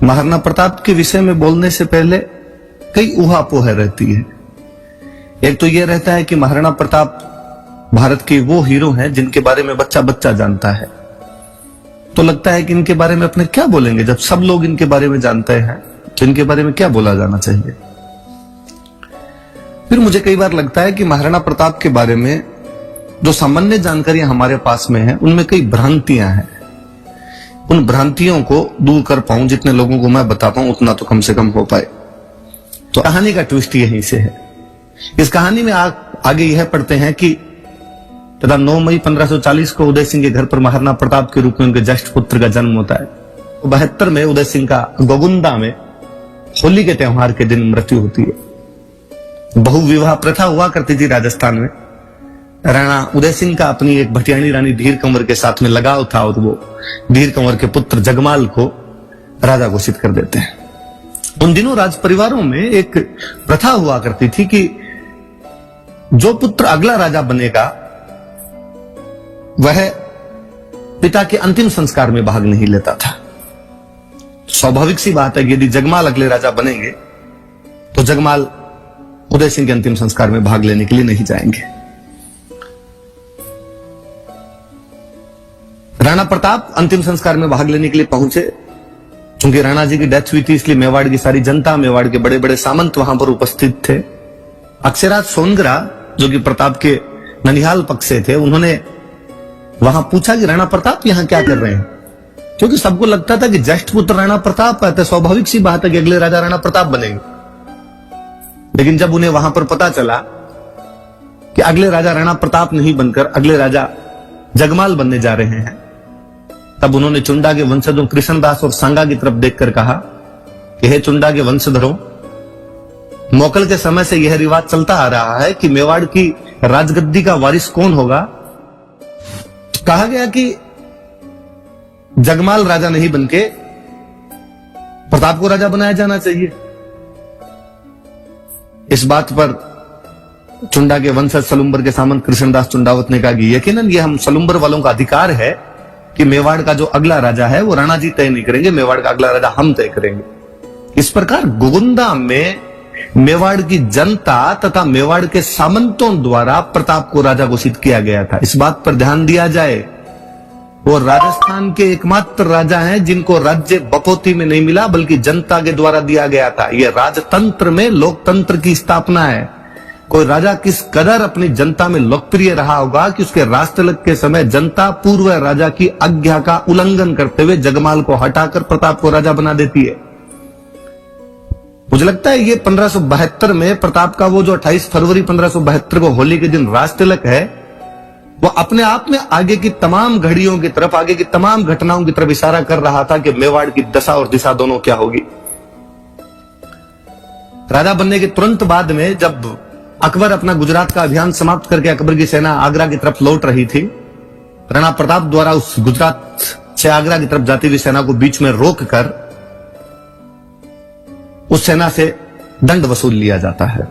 महाराणा प्रताप के विषय में बोलने से पहले कई ऊहापोह रहती है। एक तो यह रहता है कि महाराणा प्रताप भारत के वो हीरो हैं जिनके बारे में बच्चा बच्चा जानता है, तो लगता है कि इनके बारे में अपने क्या बोलेंगे जब सब लोग इनके बारे में जानते हैं, तो इनके बारे में क्या बोला जाना चाहिए। फिर मुझे कई बार लगता है कि महाराणा प्रताप के बारे में जो सामान्य जानकारियां हमारे पास में है उनमें कई भ्रांतियां हैं। उन भ्रांतियों को दूर कर पाऊं, जितने लोगों को मैं बता पाऊं उतना तो कम से कम हो पाए। तो कहानी का ट्विस्ट यहीं से है। इस कहानी में आगे यह पढ़ते हैं कि तथा 9 मई 1540 को उदय सिंह के घर पर महाराणा प्रताप के रूप में उनके ज्येष्ठ पुत्र का जन्म होता है। 72 में उदय सिंह का गोगुंदा में होली के त्योहार के दिन मृत्यु होती है। बहुविवाह प्रथा हुआ करती थी राजस्थान में। राणा उदय सिंह का अपनी एक भटियाणी रानी धीर कंवर के साथ में लगाव था और वो धीर कंवर के पुत्र जगमाल को राजा घोषित कर देते हैं। उन दिनों राज परिवारों में एक प्रथा हुआ करती थी कि जो पुत्र अगला राजा बनेगा वह पिता के अंतिम संस्कार में भाग नहीं लेता था। स्वाभाविक सी बात है कि यदि जगमाल अगले राजा बनेंगे तो जगमाल उदय सिंह के अंतिम संस्कार में भाग लेने के लिए नहीं जाएंगे। राणा प्रताप अंतिम संस्कार में भाग लेने के लिए पहुंचे। चूंकि राणा जी की डेथ हुई थी इसलिए मेवाड़ की सारी जनता, मेवाड़ के बड़े बड़े सामंत वहां पर उपस्थित थे। अक्षराज सोनगरा जो कि प्रताप के ननिहाल पक्ष से थे, उन्होंने वहां पूछा कि राणा प्रताप यहां क्या कर रहे हैं, क्योंकि सबको लगता था कि ज्येष्ठ पुत्र राणा प्रताप है तो स्वाभाविक सी बात है कि अगले राजा राणा प्रताप बनेंगे। लेकिन जब उन्हें वहां पर पता चला कि अगले राजा राणा प्रताप नहीं बनकर अगले राजा जगमाल बनने जा रहे हैं, तब उन्होंने चुंडा के वंशजों कृष्णदास और सांगा की तरफ देखकर कहा कि हे चुंडा के वंशधरों, मोकल के समय से यह रिवाज चलता आ रहा है कि मेवाड़ की राजगद्दी का वारिस कौन होगा। कहा गया कि जगमाल राजा नहीं बनके प्रताप को राजा बनाया जाना चाहिए। इस बात पर चुंडा के वंशज सलुम्बर के सामंत कृष्णदास चुंडावत ने कहा कि यकीनन ये हम सलुम्बर वालों का अधिकार है कि मेवाड़ का जो अगला राजा है वो राणा जी तय नहीं करेंगे, मेवाड़ का अगला राजा हम तय करेंगे। इस प्रकार गोगुंदा में मेवाड़ की जनता तथा मेवाड़ के सामंतों द्वारा प्रताप को राजा घोषित किया गया था। इस बात पर ध्यान दिया जाए, वो राजस्थान के एकमात्र राजा हैं जिनको राज्य बपोती में नहीं मिला बल्कि जनता के द्वारा दिया गया था। यह राजतंत्र में लोकतंत्र की स्थापना है। कोई राजा किस कदर अपनी जनता में लोकप्रिय रहा होगा कि उसके राजतिलक के समय जनता पूर्व राजा की आज्ञा का उल्लंघन करते हुए जगमाल को हटाकर प्रताप को राजा बना देती है। मुझे लगता है ये 1572 में प्रताप का वो जो 28 फरवरी 1572 को होली के दिन राजतिलक है, वो अपने आप में आगे की तमाम घड़ियों की तरफ, आगे की तमाम घटनाओं की तरफ इशारा कर रहा था कि मेवाड़ की दशा और दिशा दोनों क्या होगी। राजा बनने के तुरंत बाद में जब अकबर अपना गुजरात का अभियान समाप्त करके अकबर की सेना आगरा की तरफ लौट रही थी, राणा प्रताप द्वारा उस गुजरात से आगरा की तरफ जाती हुई सेना को बीच में रोककर उस सेना से दंड वसूल लिया जाता है।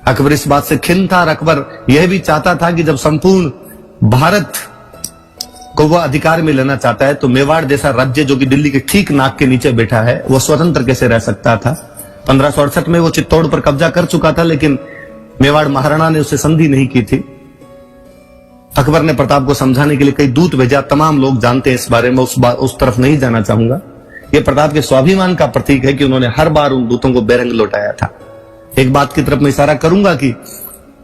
अकबर इस बात से खिन्न था और अकबर यह भी चाहता था कि जब संपूर्ण भारत को वह अधिकार में लेना चाहता है तो मेवाड़ जैसा राज्य जो कि दिल्ली के ठीक नाक के नीचे बैठा है वह स्वतंत्र कैसे रह सकता था। 1568 में वो चित्तौड़ पर कब्जा कर चुका था, लेकिन मेवाड़ महाराणा ने उससे संधि नहीं की थी। अकबर ने प्रताप को समझाने के लिए कई दूत भेजा। तमाम लोग जानते हैं इस बारे में, उस तरफ नहीं जाना चाहूंगा। यह प्रताप के स्वाभिमान का प्रतीक है कि उन्होंने हर बार उन दूतों को बेरंग लौटाया था। एक बात की तरफ मैं इशारा करूंगा कि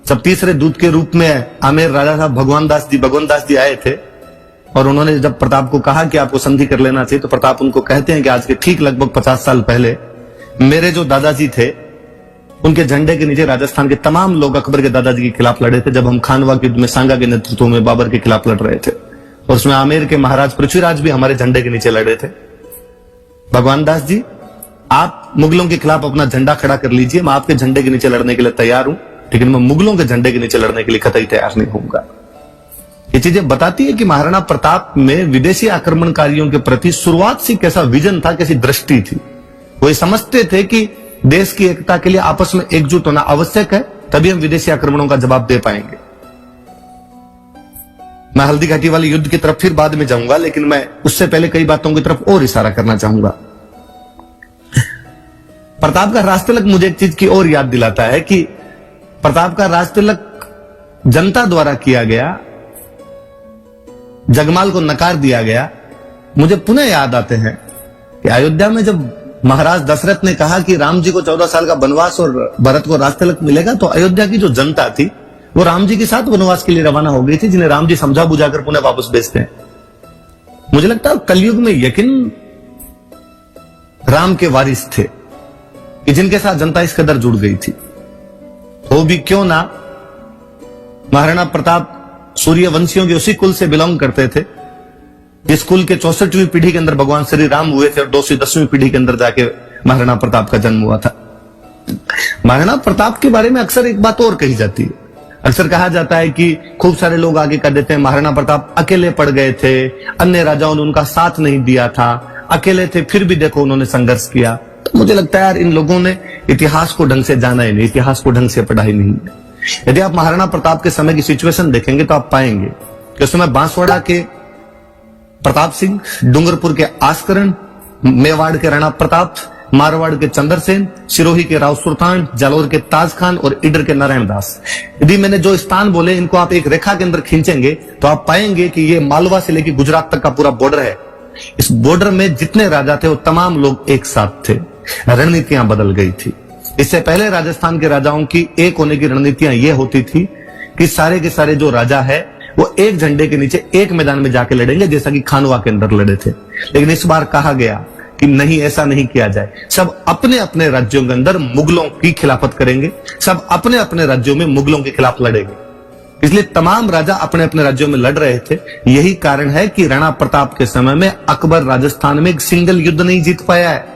जब तीसरे दूत के रूप में आमेर राजा साहब भगवान दास जी आए थे और उन्होंने जब प्रताप को कहा कि आपको संधि कर लेना चाहिए, तो प्रताप उनको कहते हैं कि आज के ठीक लगभग 50 साल पहले मेरे जो दादाजी थे उनके झंडे के नीचे राजस्थान के तमाम लोग अकबर के दादाजी के खिलाफ लड़े थे। जब हम खानवा के युद्ध में सांगा के नेतृत्व में बाबर के खिलाफ लड़ रहे थे और उसमें आमेर के महाराज पृथ्वीराज भी हमारे झंडे के नीचे लड़े थे। भगवान दास जी, आप मुगलों के खिलाफ अपना झंडा खड़ा कर लीजिए, मैं आपके झंडे के नीचे लड़ने के लिए तैयार हूं, लेकिन मैं मुगलों के झंडे के नीचे लड़ने के लिए कतई तैयार नहीं होऊंगा। ये चीजें बताती है कि महाराणा प्रताप में विदेशी आक्रमणकारियों के प्रति शुरुआत से कैसा विजन था, कैसी दृष्टि थी। वो ये समझते थे कि देश की एकता के लिए आपस में एकजुट होना आवश्यक है, तभी हम विदेशी आक्रमणों का जवाब दे पाएंगे। मैं हल्दी घाटी वाले युद्ध की तरफ फिर बाद में जाऊंगा, लेकिन मैं उससे पहले कई बातों की तरफ और इशारा करना चाहूंगा। प्रताप का राज तिलक मुझे एक चीज की और याद दिलाता है कि प्रताप का राज तिलक जनता द्वारा किया गया, जगमाल को नकार दिया गया। मुझे पुनः याद आते हैं कि अयोध्या में जब महाराज दशरथ ने कहा कि राम जी को 14 साल का वनवास और भरत को राज तिलक मिलेगा, तो अयोध्या की जो जनता थी वो राम जी के साथ वनवास के लिए रवाना हो गई थी, जिन्हें राम जी समझा बुझाकर पुनः वापस भेजते हैं। मुझे लगता है कलयुग में यकीन राम के वारिस थे कि जिनके साथ जनता इस कदर जुड़ गई थी। वो भी क्यों ना, महाराणा प्रताप सूर्यवंशियों के उसी कुल से बिलोंग करते थे जिस कुल के 64वीं पीढ़ी के अंदर भगवान श्री राम हुए थे और 210वीं पीढ़ी के अंदर जाके महाराणा प्रताप का जन्म हुआ था। महाराणा प्रताप के बारे में अक्सर एक बात और कही जाती है। अक्सर कहा जाता है कि खूब सारे लोग आगे कह देते हैं महाराणा प्रताप अकेले पड़ गए थे, अन्य राजाओं ने उनका साथ नहीं दिया था, अकेले थे फिर भी देखो उन्होंने संघर्ष किया। तो मुझे लगता है यार इन लोगों ने इतिहास को ढंग से जाना ही नहीं, इतिहास को ढंग से पढ़ा ही नहीं। यदि आप महाराणा प्रताप के समय की सिचुएशन देखेंगे तो आप पाएंगे कि उस समय बांसवाड़ा के प्रताप सिंह, डूंगरपुर के आस्करण, मेवाड़ के राणा प्रताप, मारवाड़ के चंद्रसेन, सिरोही के राव सुल्तान, जालोर के ताज खान और इडर के नारायण दास। यदि मैंने जो स्थान बोले इनको आप एक रेखा के अंदर खींचेंगे तो आप पाएंगे कि ये मालवा से लेकर गुजरात तक का पूरा बॉर्डर है। इस बॉर्डर में जितने राजा थे वो तमाम लोग एक साथ थे। रणनीतियां बदल गई थी। इससे पहले राजस्थान के राजाओं की एक होने की रणनीतियां ये होती थी कि सारे के सारे जो राजा है वो एक झंडे के नीचे एक मैदान में जाके लड़ेंगे, जैसा कि खानवा के अंदर लड़े थे। लेकिन इस बार कहा गया कि नहीं, ऐसा नहीं किया जाए। सब अपने अपने राज्यों के अंदर मुगलों की खिलाफत करेंगे, सब अपने अपने राज्यों में मुगलों के खिलाफ लड़ेंगे। इसलिए तमाम राजा अपने अपने राज्यों में लड़ रहे थे। यही कारण है कि राणा प्रताप के समय में अकबर राजस्थान में एक सिंगल युद्ध नहीं जीत पाया है।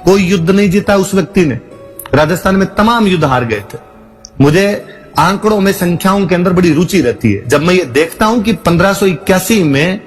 कोई युद्ध नहीं जीता उस व्यक्ति ने। राजस्थान में तमाम युद्ध हार गए थे। मुझे आंकड़ों में, संख्याओं के अंदर बड़ी रुचि रहती है। जब मैं ये देखता हूं कि 1581 में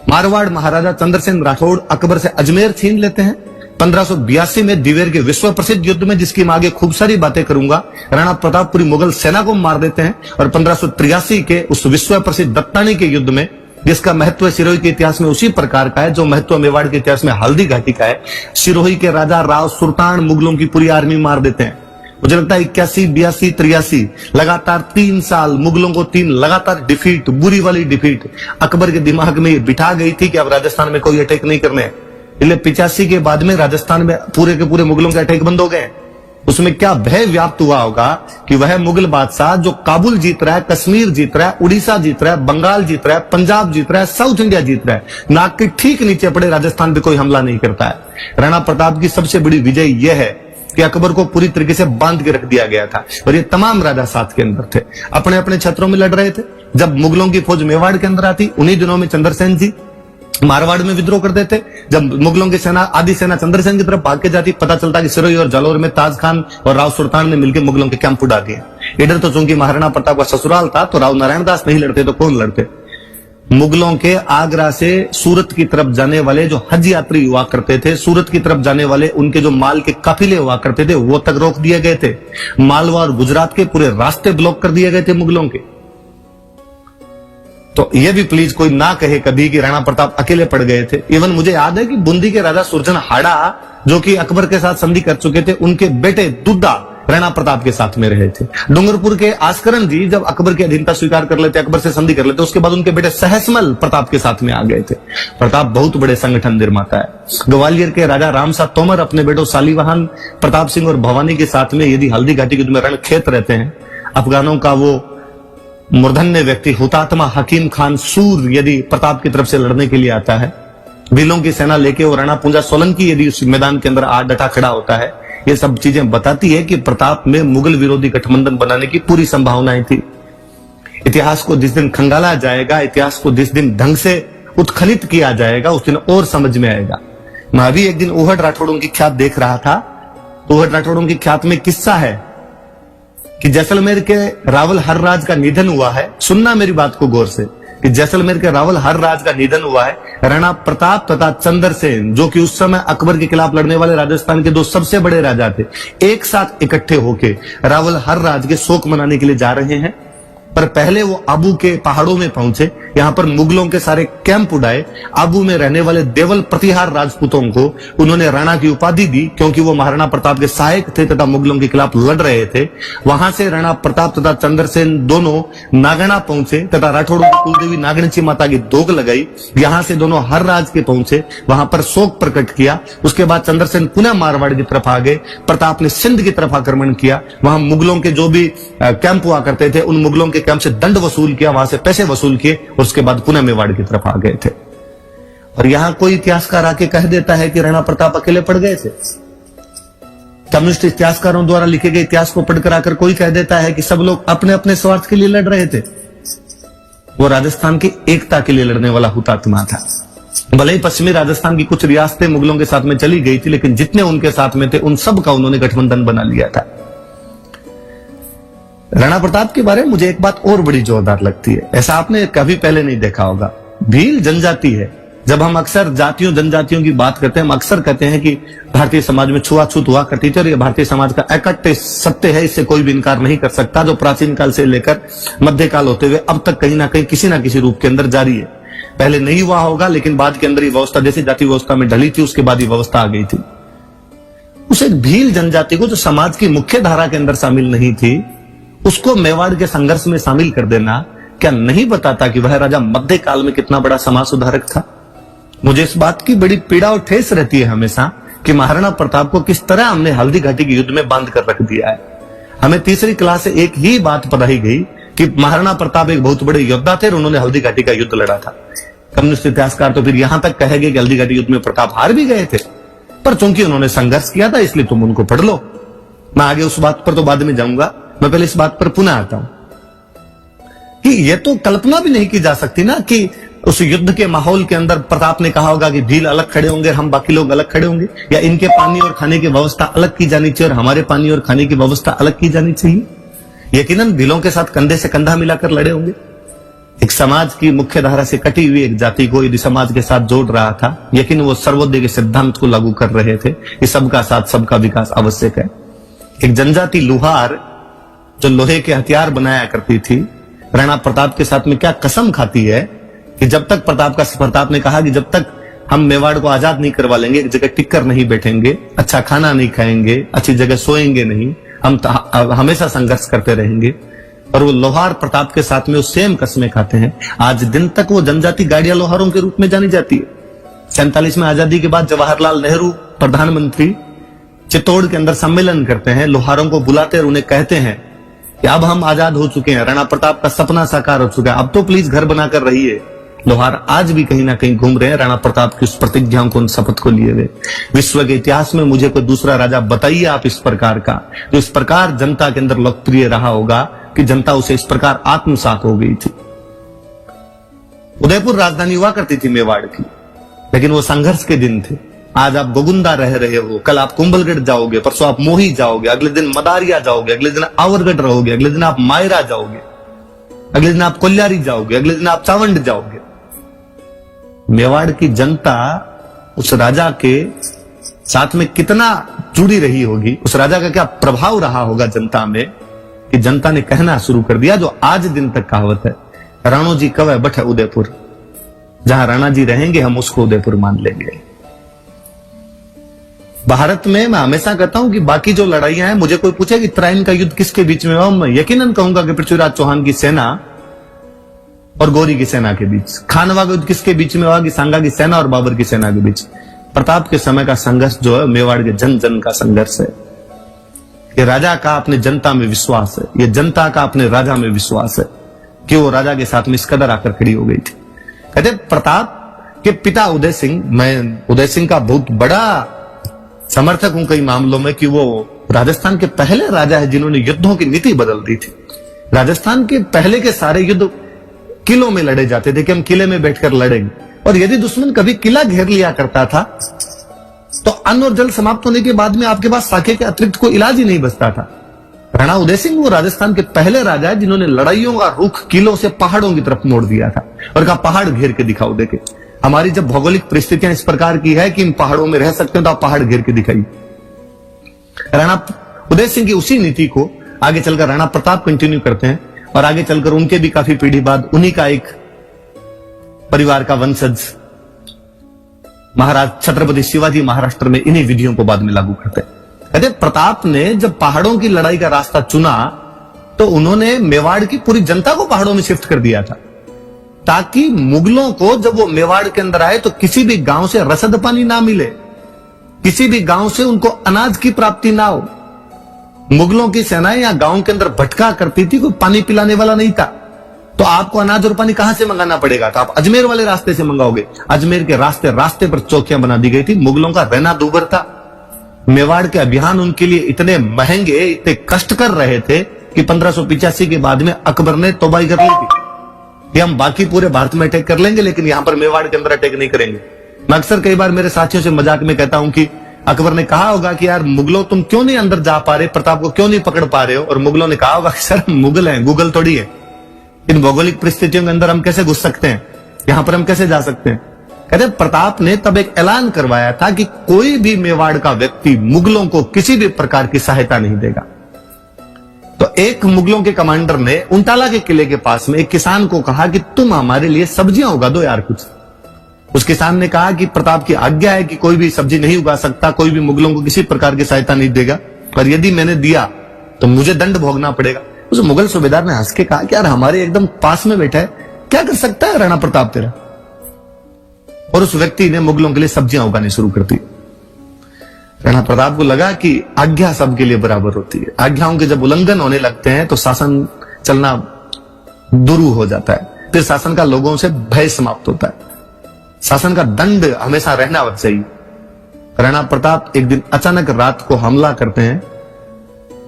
मारवाड़ महाराजा चंद्रसेन राठौड़ अकबर से अजमेर छीन लेते हैं। 1582 में दिवेर के विश्व प्रसिद्ध युद्ध में, जिसकी मैं आगे खूब सारी बातें करूंगा, राणा प्रताप पूरी मुगल सेना को मार देते हैं। और 1583 के उस विश्व प्रसिद्ध दत्तानी के युद्ध में, जिसका महत्व सिरोही के इतिहास में उसी प्रकार का है जो महत्व मेवाड़ के इतिहास में हल्दी घाटी का है, सिरोही के राजा राव सुल्तान मुगलों की पूरी आर्मी मार देते हैं। मुझे लगता है 81, 82, 83 लगातार 3 साल मुगलों को 3 लगातार डिफीट, बुरी वाली डिफीट अकबर के दिमाग में बिठा गई थी कि अब राजस्थान में कोई अटैक नहीं करने। इसलिए 85 के बाद में राजस्थान में पूरे के पूरे मुगलों के अटैक बंद हो गए। उसमें क्या भय व्याप्त हुआ होगा कि वह मुगल बादशाह जो काबुल जीत रहा है, कश्मीर जीत रहा है, उड़ीसा जीत रहा है, बंगाल जीत रहा है, पंजाब जीत रहा है, साउथ इंडिया जीत रहा है, नाक के ठीक नीचे पड़े राजस्थान पे कोई हमला नहीं करता है। राणा प्रताप की सबसे बड़ी विजय यह है कि अकबर को पूरी तरीके से बांध के रख दिया गया था और ये तमाम राजा साथ के अंदर थे, अपने अपने क्षेत्रों में लड़ रहे थे। जब मुगलों की फौज मेवाड़ के अंदर आती, उन्हीं दिनों में चंद्रसेन जी मारवाड़ में विद्रोह कर देते। जब मुगलों की सेना, आधी सेना चंद्रसेन की तरफ भाग के जाती, पता चलता कि सिरोही और जालोर में ताज खान और राव सुल्तान ने मिलकर मुगलों के कैंप उड़ा दिए। इधर तो चूंकि महाराणा प्रताप का ससुराल था तो राव नारायण दास नहीं लड़ते तो कौन लड़ते। मुगलों के आगरा से सूरत की तरफ जाने वाले जो हज यात्री हुआ करते थे, सूरत की तरफ जाने वाले उनके जो माल के काफिले हुआ करते थे, वो तक रोक दिए गए थे। मालवा और गुजरात के पूरे रास्ते ब्लॉक कर दिए गए थे मुगलों के। तो ये भी प्लीज कोई ना कहे कभी कि राणा प्रताप अकेले पड़ गए थे। इवन मुझे याद है कि बूंदी के राजा सुरजन हाड़ा, जो कि अकबर के साथ संधि कर चुके थे, उनके बेटे दुद्दा राणा प्रताप के साथ में रहे थे। डूंगरपुर के आस्करण जी जब अकबर की अधीनता स्वीकार कर लेते, अकबर से संधि कर लेते, उसके बाद उनके बेटे सहसमल प्रताप के साथ में आ गए थे। प्रताप बहुत बड़े संगठन निर्माता है। ग्वालियर के राजा रामसा तोमर अपने बेटों सालीवाहन प्रताप सिंह और भवानी के साथ में यदि हल्दी घाटी के रणखेत रहते हैं, अफगानों का वो मूर्धन्य व्यक्ति हुतात्मा हकीम खान सूर यदि प्रताप की तरफ से लड़ने के लिए आता है, भीलों की सेना लेके वो राणा पूंजा सोलंकी यदि उस मैदान के अंदर आ डटा खड़ा होता है, ये सब चीजें बताती है कि प्रताप में मुगल विरोधी गठबंधन बनाने की पूरी संभावनाएं थी। इतिहास को जिस दिन खंगाला जाएगा, इतिहास को जिस दिन ढंग से उत्खनित किया जाएगा, उस दिन और समझ में आएगा। मैं अभी एक दिन ऊहड़ राठौड़ों की ख्यात देख रहा था। ऊहड़ राठौड़ों की ख्यात में किस्सा है कि जैसलमेर के रावल हरराज का निधन हुआ है। सुनना मेरी बात को गौर से, कि जैसलमेर के रावल हरराज का निधन हुआ है। राणा प्रताप तथा चंद्रसेन, जो कि उस समय अकबर के खिलाफ लड़ने वाले राजस्थान के 2 सबसे बड़े राजा थे, एक साथ इकट्ठे होके रावल हरराज के शोक मनाने के लिए जा रहे हैं। पर पहले वो आबू के पहाड़ों में पहुंचे, यहाँ पर मुगलों के सारे कैंप उड़ाए। आबू में रहने वाले देवल प्रतिहार राजपूतों को उन्होंने राणा की उपाधि दी, क्योंकि वो महाराणा प्रताप के सहायक थे तथा मुगलों के खिलाफ लड़ रहे थे। वहां से राणा प्रताप तथा चंद्रसेन दोनों नागणा पहुंचे तथा राठौड़ों की कुलदेवी नागणची माता की दोग लगाई। यहां से दोनों हर राज के पहुंचे, वहां पर शोक प्रकट किया। उसके बाद चंद्रसेन पुनः मारवाड़ की तरफ आ गए। प्रताप ने सिंध की तरफ आक्रमण किया। वहां मुगलों के जो भी कैंप हुआ करते थे, उन मुगलों के कैंप से दंड वसूल किया, वहां से पैसे वसूल किए और उसके बाद पुनः मेवाड़ की तरफ आ गए थे। और यहां कोई इतिहासकार आके कह देता है कि राणा प्रताप अकेले पड़ गए थे। कम्युनिस्ट इतिहासकारों द्वारा लिखे गए इतिहास को पढ़कर आकर कोई कह देता है कि सब लोग अपने अपने स्वार्थ के लिए लड़ रहे थे। वो राजस्थान की एकता के लिए लड़ने वाला हुतात्मा था। भले ही पश्चिमी राजस्थान की कुछ रियासतें मुगलों के साथ में चली गई थी, लेकिन जितने उनके साथ में थे उन सब का उन्होंने गठबंधन बना लिया था। राणा प्रताप के बारे में मुझे एक बात और बड़ी जोरदार लगती है, ऐसा आपने कभी पहले नहीं देखा होगा। भील जनजाति है। जब हम अक्सर जातियों जनजातियों की बात करते हैं, हम अक्सर कहते हैं कि भारतीय समाज में छुआछूत हुआ करती थी और यह भारतीय समाज का अकट्य सत्य है, इससे कोई भी इनकार नहीं कर सकता, जो प्राचीन काल से लेकर मध्यकाल होते हुए अब तक कहीं ना कहीं किसी ना किसी रूप के अंदर जारी है। पहले नहीं हुआ होगा, लेकिन बाद के अंदर ये व्यवस्था जैसे जाति व्यवस्था में ढली थी, उसके बाद ये व्यवस्था आ गई थी। उस एक भील जनजाति को जो समाज की मुख्य धारा के अंदर शामिल नहीं थी, उसको मेवाड़ के संघर्ष में शामिल कर देना क्या नहीं बताता कि वह राजा मध्यकाल में कितना बड़ा समाज सुधारक था। मुझे इस बात की बड़ी पीड़ा और ठेस रहती है हमेशा कि महाराणा प्रताप को किस तरह हमने हल्दी घाटी के युद्ध में बांध कर रख दिया है। हमें तीसरी क्लास से एक ही बात पढ़ाई गई कि महाराणा प्रताप एक बहुत बड़े योद्धा थे और उन्होंने हल्दी घाटी का युद्ध लड़ा था। कम्युनिस्ट इतिहासकार तो फिर यहां तक कहेंगे कि हल्दी घाटी युद्ध में प्रताप हार भी गए थे, पर चूंकि उन्होंने संघर्ष किया था इसलिए तुम उनको पढ़ लो। मैं आगे उस बात पर तो बाद में जाऊंगा, मैं पहले इस बात पर पुनः आता हूं कि यह तो कल्पना भी नहीं की जा सकती ना कि उस युद्ध के माहौल के अंदर प्रताप ने कहा होगा कि भील अलग खड़े होंगे, हम बाकी लोग अलग खड़े होंगे, या इनके पानी और खाने की व्यवस्था अलग की जानी चाहिए और हमारे पानी और खाने की व्यवस्था अलग की जानी चाहिए। यकीनन भीलों के साथ कंधे से कंधा मिलाकर लड़े होंगे। एक समाज की मुख्य धारा से कटी हुई एक जाति को यदि समाज के साथ जोड़ रहा था, यकीन वो सर्वोदय के सिद्धांत को लागू कर रहे थे कि सबका साथ सबका विकास आवश्यक है। एक जनजाति लुहार जो लोहे के हथियार बनाया करती थी, राणा प्रताप के साथ में क्या कसम खाती है कि जब तक प्रताप ने कहा कि जब तक हम मेवाड़ को आजाद नहीं करवा लेंगे, एक जगह टिक कर नहीं बैठेंगे, अच्छा खाना नहीं खाएंगे, अच्छी जगह सोएंगे नहीं, हम हमेशा संघर्ष करते रहेंगे। और वो लोहार प्रताप के साथ में वो सेम कस्में खाते हैं। आज दिन तक वो जनजाति गाड़िया लोहारों के रूप में जानी जाती है। 47 में आजादी के बाद जवाहरलाल नेहरू प्रधानमंत्री चित्तौड़ के अंदर सम्मेलन करते हैं, लोहारों को बुलाते और उन्हें कहते हैं कि अब हम आजाद हो चुके हैं, राणा प्रताप का सपना साकार हो चुका है, अब तो प्लीज घर बनाकर रहिए। लोहार आज भी कहीं ना कहीं घूम रहे हैं राणा प्रताप की उस प्रतिज्ञा को, उन शपथ को लिए हुए। विश्व के इतिहास में मुझे कोई दूसरा राजा बताइए आप इस प्रकार का, जो इस प्रकार जनता के अंदर लोकप्रिय रहा होगा कि जनता उसे इस प्रकार आत्मसात हो गई थी। उदयपुर राजधानी हुआ करती थी मेवाड़ की, लेकिन वो संघर्ष के दिन थे। आज आप गोगुंदा रह रहे हो, कल आप कुंभलगढ़ जाओगे, परसों आप मोही जाओगे, अगले दिन मदारिया जाओगे, अगले दिन आवरगढ़ रहोगे, अगले दिन आप मायरा जाओगे, अगले दिन आप कोल्यारी जाओगे, अगले दिन आप चावंड जाओगे। मेवाड़ की जनता उस राजा के साथ में कितना जुड़ी रही होगी, उस राजा का क्या प्रभाव रहा होगा जनता में, कि जनता ने कहना शुरू कर दिया जो आज दिन तक कहावत है, राणो जी कवे बठ उदयपुर, जहां राणा जी रहेंगे हम उसको उदयपुर मान लेंगे। भारत में मैं हमेशा कहता हूं कि बाकी जो लड़ाइयां हैं, मुझे कोई पूछे कि त्राइन का युद्ध किसके बीच में हुआ, मैं यकीनन कहूंगा कि पृथ्वीराज चौहान की सेना और गौरी की सेना के बीच। खानवा का युद्ध किसके बीच में हुआ कि सांगा की सेना और बाबर की सेना के बीच। प्रताप के समय का संघर्ष जो है मेवाड़ के जन जन का संघर्ष है। ये राजा का अपने जनता में विश्वास है, ये जनता का अपने राजा में विश्वास है कि वो राजा के साथ में इस कदर आकर खड़ी हो गई थी। कहते प्रताप के पिता उदय सिंह, मैं उदय सिंह का बहुत बड़ा समर्थक हूं कई मामलों में कि वो राजस्थान के पहले राजा है जिन्होंने युद्धों की नीति बदल दी थी। राजस्थान के पहले के सारे युद्ध किलों में लड़े जाते थे कि हम किले में बैठकर लड़ेंगे, और यदि दुश्मन कभी किला घेर लिया करता था तो अन्न और जल समाप्त होने के बाद में आपके पास साके के अतिरिक्त कोई इलाज ही नहीं बचता था। राणा उदय सिंह वो राजस्थान के पहले राजा है जिन्होंने लड़ाइयों का रुख किलों से पहाड़ों की तरफ मोड़ दिया था और कहा पहाड़ घेर के दिखाओ। देखे हमारी जब भौगोलिक परिस्थितियां इस प्रकार की है कि इन पहाड़ों में रह सकते हो तो आप पहाड़ घेर के दिखाइए। राणा उदय सिंह की उसी नीति को आगे चलकर राणा प्रताप कंटिन्यू करते हैं और आगे चलकर उनके भी काफी पीढ़ी बाद उन्हीं का एक परिवार का वंशज महाराज छत्रपति शिवाजी महाराष्ट्र में इन्हीं विधियों को बाद में लागू करते। कहते प्रताप ने जब पहाड़ों की लड़ाई का रास्ता चुना तो उन्होंने मेवाड़ की पूरी जनता को पहाड़ों में शिफ्ट कर दिया था, ताकि मुगलों को जब वो मेवाड़ के अंदर आए तो किसी भी गांव से रसद पानी ना मिले, किसी भी गांव से उनको अनाज की प्राप्ति ना हो। मुगलों की सेनाएं या गांव के अंदर भटका करती थी, कोई पानी पिलाने वाला नहीं था, तो आपको अनाज और पानी कहां से मंगाना पड़ेगा? तो आप अजमेर वाले रास्ते से मंगाओगे। अजमेर के रास्ते पर चौकियां बना दी गई थी। मुगलों का रहना दूभर था। मेवाड़ के अभियान उनके लिए इतने महंगे, इतने कष्ट कर रहे थे कि 1585 के बाद में अकबर ने तौबा कर ली थी कि हम बाकी पूरे भारत में अटैक कर लेंगे, लेकिन यहां पर मेवाड़ के अंदर अटैक नहीं करेंगे। मैं अक्सर कई बार मेरे साथियों से मजाक में कहता हूं कि अकबर ने कहा होगा कि यार मुगलों तुम क्यों नहीं अंदर जा पा रहे, प्रताप को क्यों नहीं पकड़ पा रहे हो? और मुगलों ने कहा होगा कि सर मुगल हैं, गूगल थोड़ी है, इन भौगोलिक परिस्थितियों के अंदर हम कैसे घुस सकते हैं, यहां पर हम कैसे जा सकते हैं? कहते प्रताप ने तब एक ऐलान करवाया था कि कोई भी मेवाड़ का व्यक्ति मुगलों को किसी भी प्रकार की सहायता नहीं देगा। तो एक मुगलों के कमांडर ने उंटाला के किले के पास में एक किसान को कहा कि तुम हमारे लिए सब्जियां उगा दो यार कुछ। उस किसान ने कहा कि प्रताप की आज्ञा है कि कोई भी सब्जी नहीं उगा सकता, कोई भी मुगलों को किसी प्रकार की सहायता नहीं देगा, पर यदि मैंने दिया तो मुझे दंड भोगना पड़ेगा। उस मुगल सूबेदार ने हंस के कहा कि यार हमारे एकदम पास में बैठा है, क्या कर सकता है राणा प्रताप तेरा? और उस व्यक्ति ने मुगलों के लिए सब्जियां उगानी शुरू कर दी। राणा प्रताप को लगा कि आज्ञा सबके लिए बराबर होती है, आज्ञाओं के जब उल्लंघन होने लगते हैं तो शासन चलना दुरू हो जाता है, फिर शासन का लोगों से भय समाप्त होता है, शासन का दंड हमेशा रहना चाहिए। राणा प्रताप एक दिन अचानक रात को हमला करते हैं,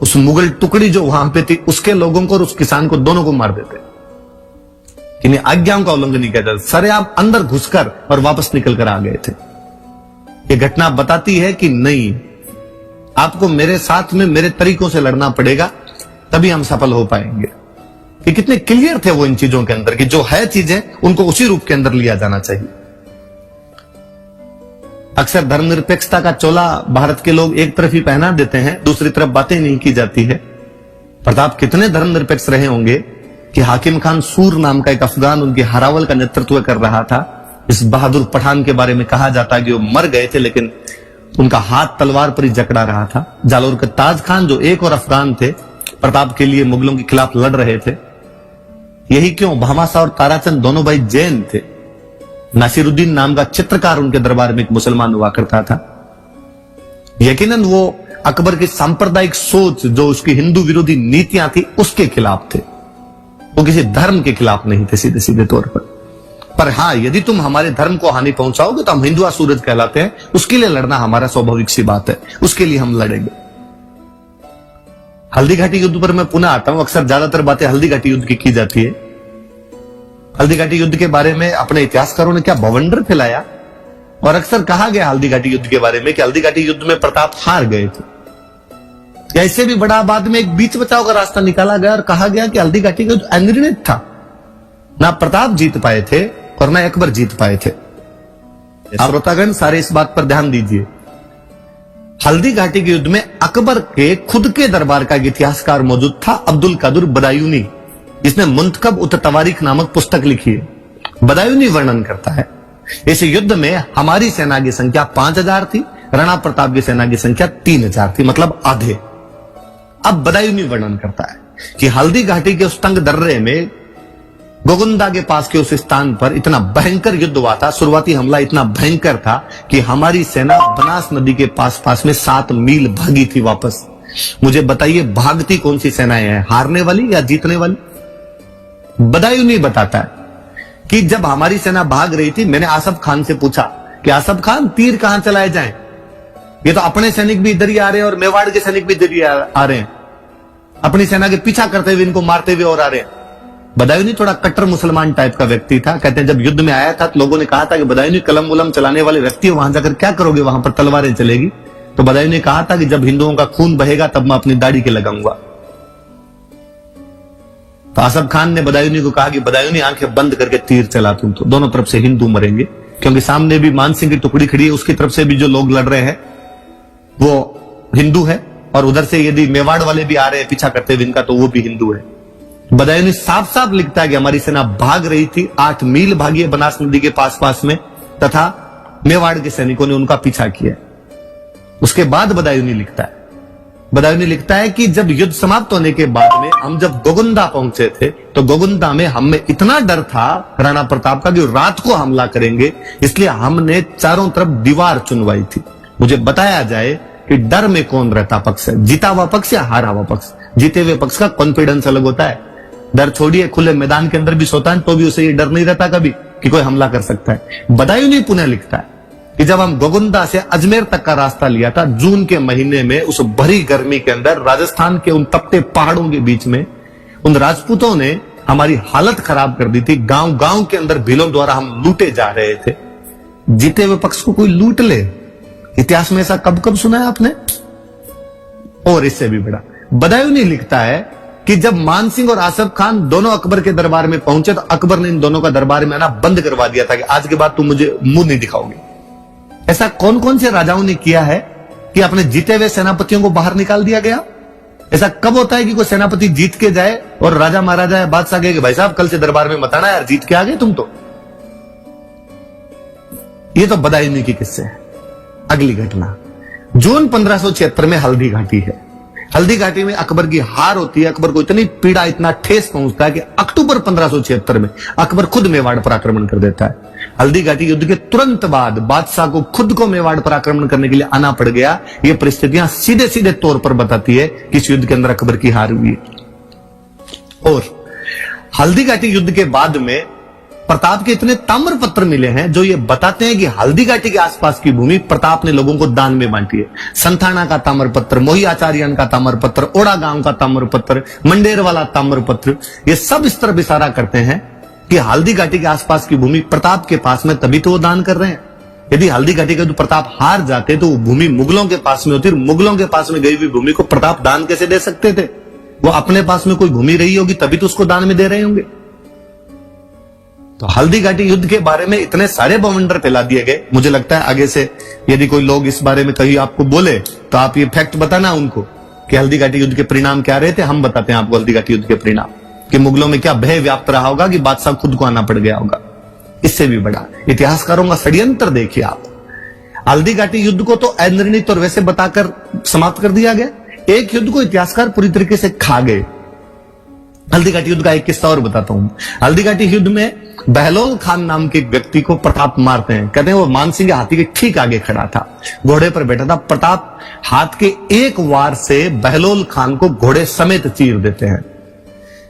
उस मुगल टुकड़ी जो वहां पे थी उसके लोगों को और उस किसान को दोनों को मार देते। इन्हें आज्ञाओं का उल्लंघन नहीं किया जाता, सरेआम अंदर घुसकर और वापस निकल कर आ गए थे। यह घटना बताती है कि नहीं, आपको मेरे साथ में मेरे तरीकों से लड़ना पड़ेगा, तभी हम सफल हो पाएंगे। कि कितने क्लियर थे वो इन चीजों के अंदर कि जो है चीजें उनको उसी रूप के अंदर लिया जाना चाहिए। अक्सर धर्मनिरपेक्षता का चोला भारत के लोग एक तरफ ही पहना देते हैं, दूसरी तरफ बातें नहीं की जाती है। प्रताप कितने धर्मनिरपेक्ष रहे होंगे कि हाकिम खान सूर नाम का एक अफगान उनके हरावल का नेतृत्व कर रहा था। इस बहादुर पठान के बारे में कहा जाता है कि वो मर गए थे, लेकिन उनका हाथ तलवार पर ही जकड़ा रहा था। जालोर के ताज खान जो एक और अफगान थे, प्रताप के लिए मुगलों के खिलाफ लड़ रहे थे। यही क्यों भामाशाह और ताराचंद दोनों भाई जैन थे। नासिरुद्दीन नाम का चित्रकार उनके दरबार में एक मुसलमान हुआ करता था। यकीनन वो अकबर की सांप्रदायिक सोच, जो उसकी हिंदू विरोधी नीतियां थी, उसके खिलाफ थे, वो किसी धर्म के खिलाफ नहीं थे सीधे सीधे तौर पर हां, यदि तुम हमारे धर्म को हानि पहुंचाओगे तो हम हिंदुआ सूरज कहलाते हैं, उसके लिए लड़ना हमारा स्वाभाविक सी बात है, उसके लिए हम लड़ेंगे। हल्दी घाटी युद्ध पर मैं पुनः आता हूं। अक्सर ज्यादातर बातें हल्दी घाटी युद्ध की जाती है। हल्दी घाटी युद्ध के बारे में अपने इतिहासकारों ने क्या बवंडर फैलाया, और अक्सर कहा गया हल्दी घाटी युद्ध के बारे में कि हल्दी घाटी युद्ध में प्रताप हार गए थे। ऐसे भी बड़ा बाद में एक बीच बचाव का रास्ता निकाला गया और कहा गया कि हल्दी घाटी का युद्ध अनिर्णित था, ना प्रताप जीत पाए थे और ना अकबर जीत पाए थे। श्रोतागण सारे इस बात पर ध्यान दीजिए। हल्दी घाटी के युद्ध में अकबर के खुद के दरबार का एक इतिहासकार मौजूद था, अब्दुल कादिर बदायूनी, जिसने मुंतखब उत तवारीख नामक पुस्तक लिखी है। बदायूनी वर्णन करता है इस युद्ध में हमारी सेना की संख्या 5000 थी, राणा प्रताप की सेना की संख्या 3000 थी, मतलब आधे। अब बदायूनी वर्णन करता है कि हल्दी घाटी के उस तंग दर्रे में गोगुंदा के पास के उस स्थान पर इतना भयंकर युद्ध हुआ था। शुरुआती हमला इतना भयंकर था कि हमारी सेना बनास नदी के पास में 7 मील भागी थी वापस। मुझे बताइए भागती कौन सी सेनाएं हैं, हारने वाली या जीतने वाली? बदायूनी बताता है कि जब हमारी सेना भाग रही थी, मैंने आसफ खान से पूछा कि आसफ खान तीर कहां चलाए जाएं? ये तो अपने सैनिक भी इधर ही आ रहे हैं और मेवाड़ के सैनिक भी इधर ही आ रहे हैं, अपनी सेना के पीछा करते हुए इनको मारते हुए और आ रहे हैं। बदायूनी थोड़ा कट्टर मुसलमान टाइप का व्यक्ति था। कहते हैं जब युद्ध में आया था तो लोगों ने कहा था कि बदायूनी कलम उलम चलाने वाले व्यक्ति वहां जाकर क्या करोगे, वहां पर तलवारें चलेगी। तो बदायूनी ने कहा था कि जब हिंदुओं का खून बहेगा तब मैं अपनी दाढ़ी के लगाऊंगा। तो आसफ खान ने बदायूनी को कहा कि बदायूनी आंखें बंद करके तीर चला तुम, तो दोनों तरफ से हिंदू मरेंगे, क्योंकि सामने भी मानसिंह की टुकड़ी खड़ी है, उसकी तरफ से भी जो लोग लड़ रहे हैं वो हिंदू है, और उधर से यदि मेवाड़ वाले भी आ रहे हैं पीछा करते हुए इनका, तो वो भी हिंदू है। बदायूनी साफ साफ लिखता है कि हमारी सेना भाग रही थी, 8 मील भागी है बनास नदी के पास में, तथा मेवाड़ के सैनिकों ने उनका पीछा किया। उसके बाद बदायूनी लिखता है कि जब युद्ध समाप्त होने के बाद में हम जब गोगुंदा पहुंचे थे, तो गोगुंदा में हमें इतना डर था राणा प्रताप का कि रात को हमला करेंगे, इसलिए हमने चारों तरफ दीवार चुनवाई थी। मुझे बताया जाए कि डर में कौन रहता पक्ष है, जीता हुआ पक्ष या हारा हुआ पक्ष? जीते हुए पक्ष का कॉन्फिडेंस अलग होता है। डर छोड़िए, खुले मैदान के अंदर भी सोता है तो भी उसे ये डर नहीं रहता कभी कि कोई हमला कर सकता है। बदायूनी पुनः लिखता है कि जब हम गोगुंदा से अजमेर तक का रास्ता लिया था जून के महीने में, उस भरी गर्मी के अंदर राजस्थान के उन तपते पहाड़ों के बीच में, उन राजपूतों ने हमारी हालत खराब कर दी थी। गांव गांव के अंदर भीलों द्वारा हम लूटे जा रहे थे। जीते हुए पक्ष को कोई लूट ले, इतिहास में ऐसा कब कब सुना है आपने? और इससे भी बड़ा बदायूनी लिखता है कि जब मान सिंह और आसफ खान दोनों अकबर के दरबार में पहुंचे तो अकबर ने इन दोनों का दरबार में आना बंद करवा दिया था कि आज के बाद तुम मुझे मुंह नहीं दिखाओगे। ऐसा कौन कौन से राजाओं ने किया है कि अपने जीते हुए सेनापतियों को बाहर निकाल दिया गया? ऐसा कब होता है कि कोई सेनापति जीत के जाए और राजा महाराजा या बादशाह कहे कि भाई साहब कल से दरबार में मत आना यार, जीत के आ गए तुम तो। ये तो बदायूनी की किस्से है। अगली घटना जून 1576 में हल्दी घाटी है। हल्दी घाटी में अकबर की हार होती है। अकबर को इतनी पीड़ा, इतना ठेस पहुंचता है कि अक्टूबर 1576 में अकबर खुद मेवाड़ पर आक्रमण कर देता है। हल्दी घाटी युद्ध के तुरंत बाद बादशाह को खुद को मेवाड़ पर आक्रमण करने के लिए आना पड़ गया। ये परिस्थितियां सीधे सीधे तौर पर बताती है कि इस युद्ध के अंदर अकबर की हार हुई है। और हल्दी घाटी युद्ध के बाद में प्रताप के इतने ताम्र पत्र मिले हैं जो ये बताते हैं कि हल्दी घाटी के आसपास की भूमि प्रताप ने लोगों को दान में बांटी है। संथाना का ताम्र पत्र, मोही आचार्यन का ताम्र पत्र, ओड़ा गांव का ताम्र पत्र, मंडेर वाला ताम्र पत्र, ये सब इस तरफ इशारा करते हैं कि हल्दी घाटी के आसपास की भूमि प्रताप के पास में, तभी तो वो दान कर रहे हैं। यदि हल्दी घाटी का प्रताप हार जाते तो वो भूमि मुगलों के पास में होती, मुगलों के पास में गई हुई भूमि को प्रताप दान कैसे दे सकते थे? वो अपने पास में कोई भूमि रही होगी तभी तो उसको दान में दे रहे होंगे। तो हल्दी घाटी युद्ध के बारे में इतने सारे बवंडर फैला दिए गए। मुझे लगता है आगे से यदि कोई लोग इस बारे में कहीं आपको बोले तो आप ये फैक्ट बताना उनको कि हल्दी घाटी युद्ध के परिणाम क्या रहे थे। हम बताते हैं आपको हल्दी घाटी युद्ध के परिणाम कि मुगलों में क्या भय व्याप्त रहा होगा कि बादशाह खुद को आना पड़ गया होगा। इससे भी बड़ा इतिहासकारों का षड्यंत्र देखिए आप। हल्दी घाटी युद्ध को तो अनिर्णित और वैसे बताकर समाप्त कर दिया गया। एक युद्ध को इतिहासकार पूरी तरीके से खा गए। हल्दी घाटी युद्ध का एक किस्सा और बताता हूं। हल्दी घाटी युद्ध में बहलोल खान नाम के व्यक्ति को प्रताप मारते हैं। कहते हैं वो मानसिंह के हाथी के ठीक आगे खड़ा था, घोड़े पर बैठा था। प्रताप हाथ के एक वार से बहलोल खान को घोड़े समेत चीर देते हैं।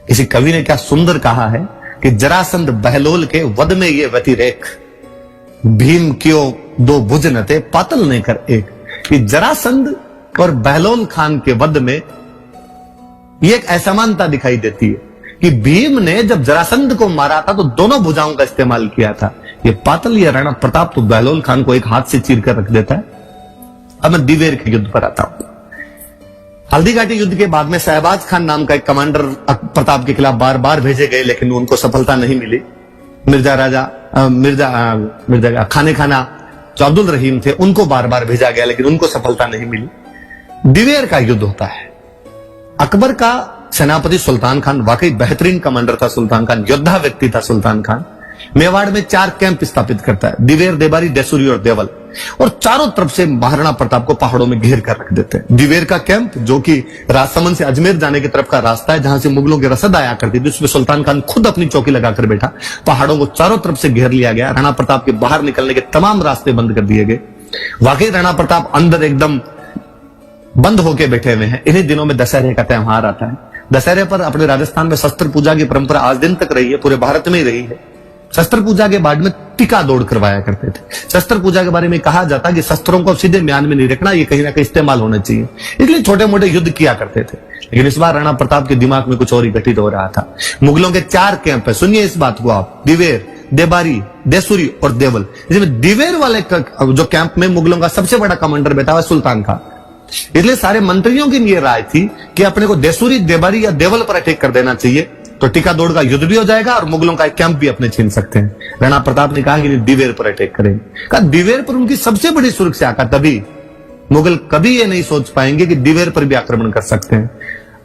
किसी कवि ने क्या सुंदर कहा है कि जरासंध बहलोल के वध में ये व्यतिरेक, भीम क्यों दो भुज न थे पातल ने कर एक। कि जरासंध और बहलोल खान के वध में ये एक असमानता दिखाई देती है कि भीम ने जब जरासंध को मारा था तो दोनों भुजाओं का इस्तेमाल किया था। ये पातल या राणा प्रताप तो बहलोल खान को एक हाथ से चीर कर रख देता है। अब मैं दिवेर के युद्ध पर आता हूं। हल्दी घाटी युद्ध के बाद में शहबाज खान नाम का एक कमांडर प्रताप के खिलाफ बार बार भेजे गए, लेकिन उनको सफलता नहीं मिली। मिर्जा खाने खाना जो अब्दुल रहीम थे उनको बार बार भेजा गया, लेकिन उनको सफलता नहीं मिली। दिवेर का युद्ध होता है। अकबर का सेनापति सुल्तान खान वाकई बेहतरीन कमांडर था। सुल्तान खान योद्धा व्यक्ति था। सुल्तान खान मेवाड़ में 4 कैंप स्थापित करता है, दिवेर, देबारी, देसुरी और देवल, और चारों तरफ से महाराणा प्रताप को पहाड़ों में घेर कर रख देते हैं। दिवेर का कैंप जो कि राजसमंद से अजमेर जाने की तरफ का रास्ता है, जहां से मुगलों की रसद आया करती थी, उसमें सुल्तान खान खुद अपनी चौकी लगाकर बैठा। पहाड़ों को चारों तरफ से घेर लिया गया। राणा प्रताप के बाहर निकलने के तमाम रास्ते बंद कर दिए गए। वाकई राणा प्रताप अंदर एकदम बंद होके बैठे हुए हैं। इन्हीं दिनों में दशहरे का त्योहार आता है। दशहरे पर अपने राजस्थान में शस्त्र पूजा की परंपरा आज दिन तक रही है, पूरे भारत में ही रही है। शस्त्र पूजा के बाद में टिका दौड़ करवाया करते थे। शस्त्र पूजा के बारे में कहा जाता कि शस्त्रों को सीधे म्यान में नहीं रखना, ये कहीं ना कहीं इस्तेमाल होना चाहिए, इसलिए छोटे मोटे युद्ध किया करते थे। लेकिन इस बार राणा प्रताप के दिमाग में कुछ और ही घटित हो रहा था। मुगलों के 4 कैंप है, सुनिए इस बात को आप, दिवेर, देबारी, देसुरी और देवल। इसमें दिवेर वाले जो कैंप में मुगलों का सबसे बड़ा कमांडर बैठा हुआ सुल्तान खान। इसलिए सारे मंत्रियों की ये राय थी कि अपने को देसुरी, देबारी या देवल पर अटैक कर देना चाहिए, तो टिका दौड़ का युद्ध भी हो जाएगा और मुगलों का एक कैंप भी अपने छीन सकते हैं। राणा प्रताप ने कहा कि दिवेर पर अटैक करेंगे। कहा दिवेर पर उनकी सबसे बड़ी सुरक्षा का, तभी मुगल कभी ये नहीं सोच पाएंगे कि दिवेर पर भी आक्रमण कर सकते हैं।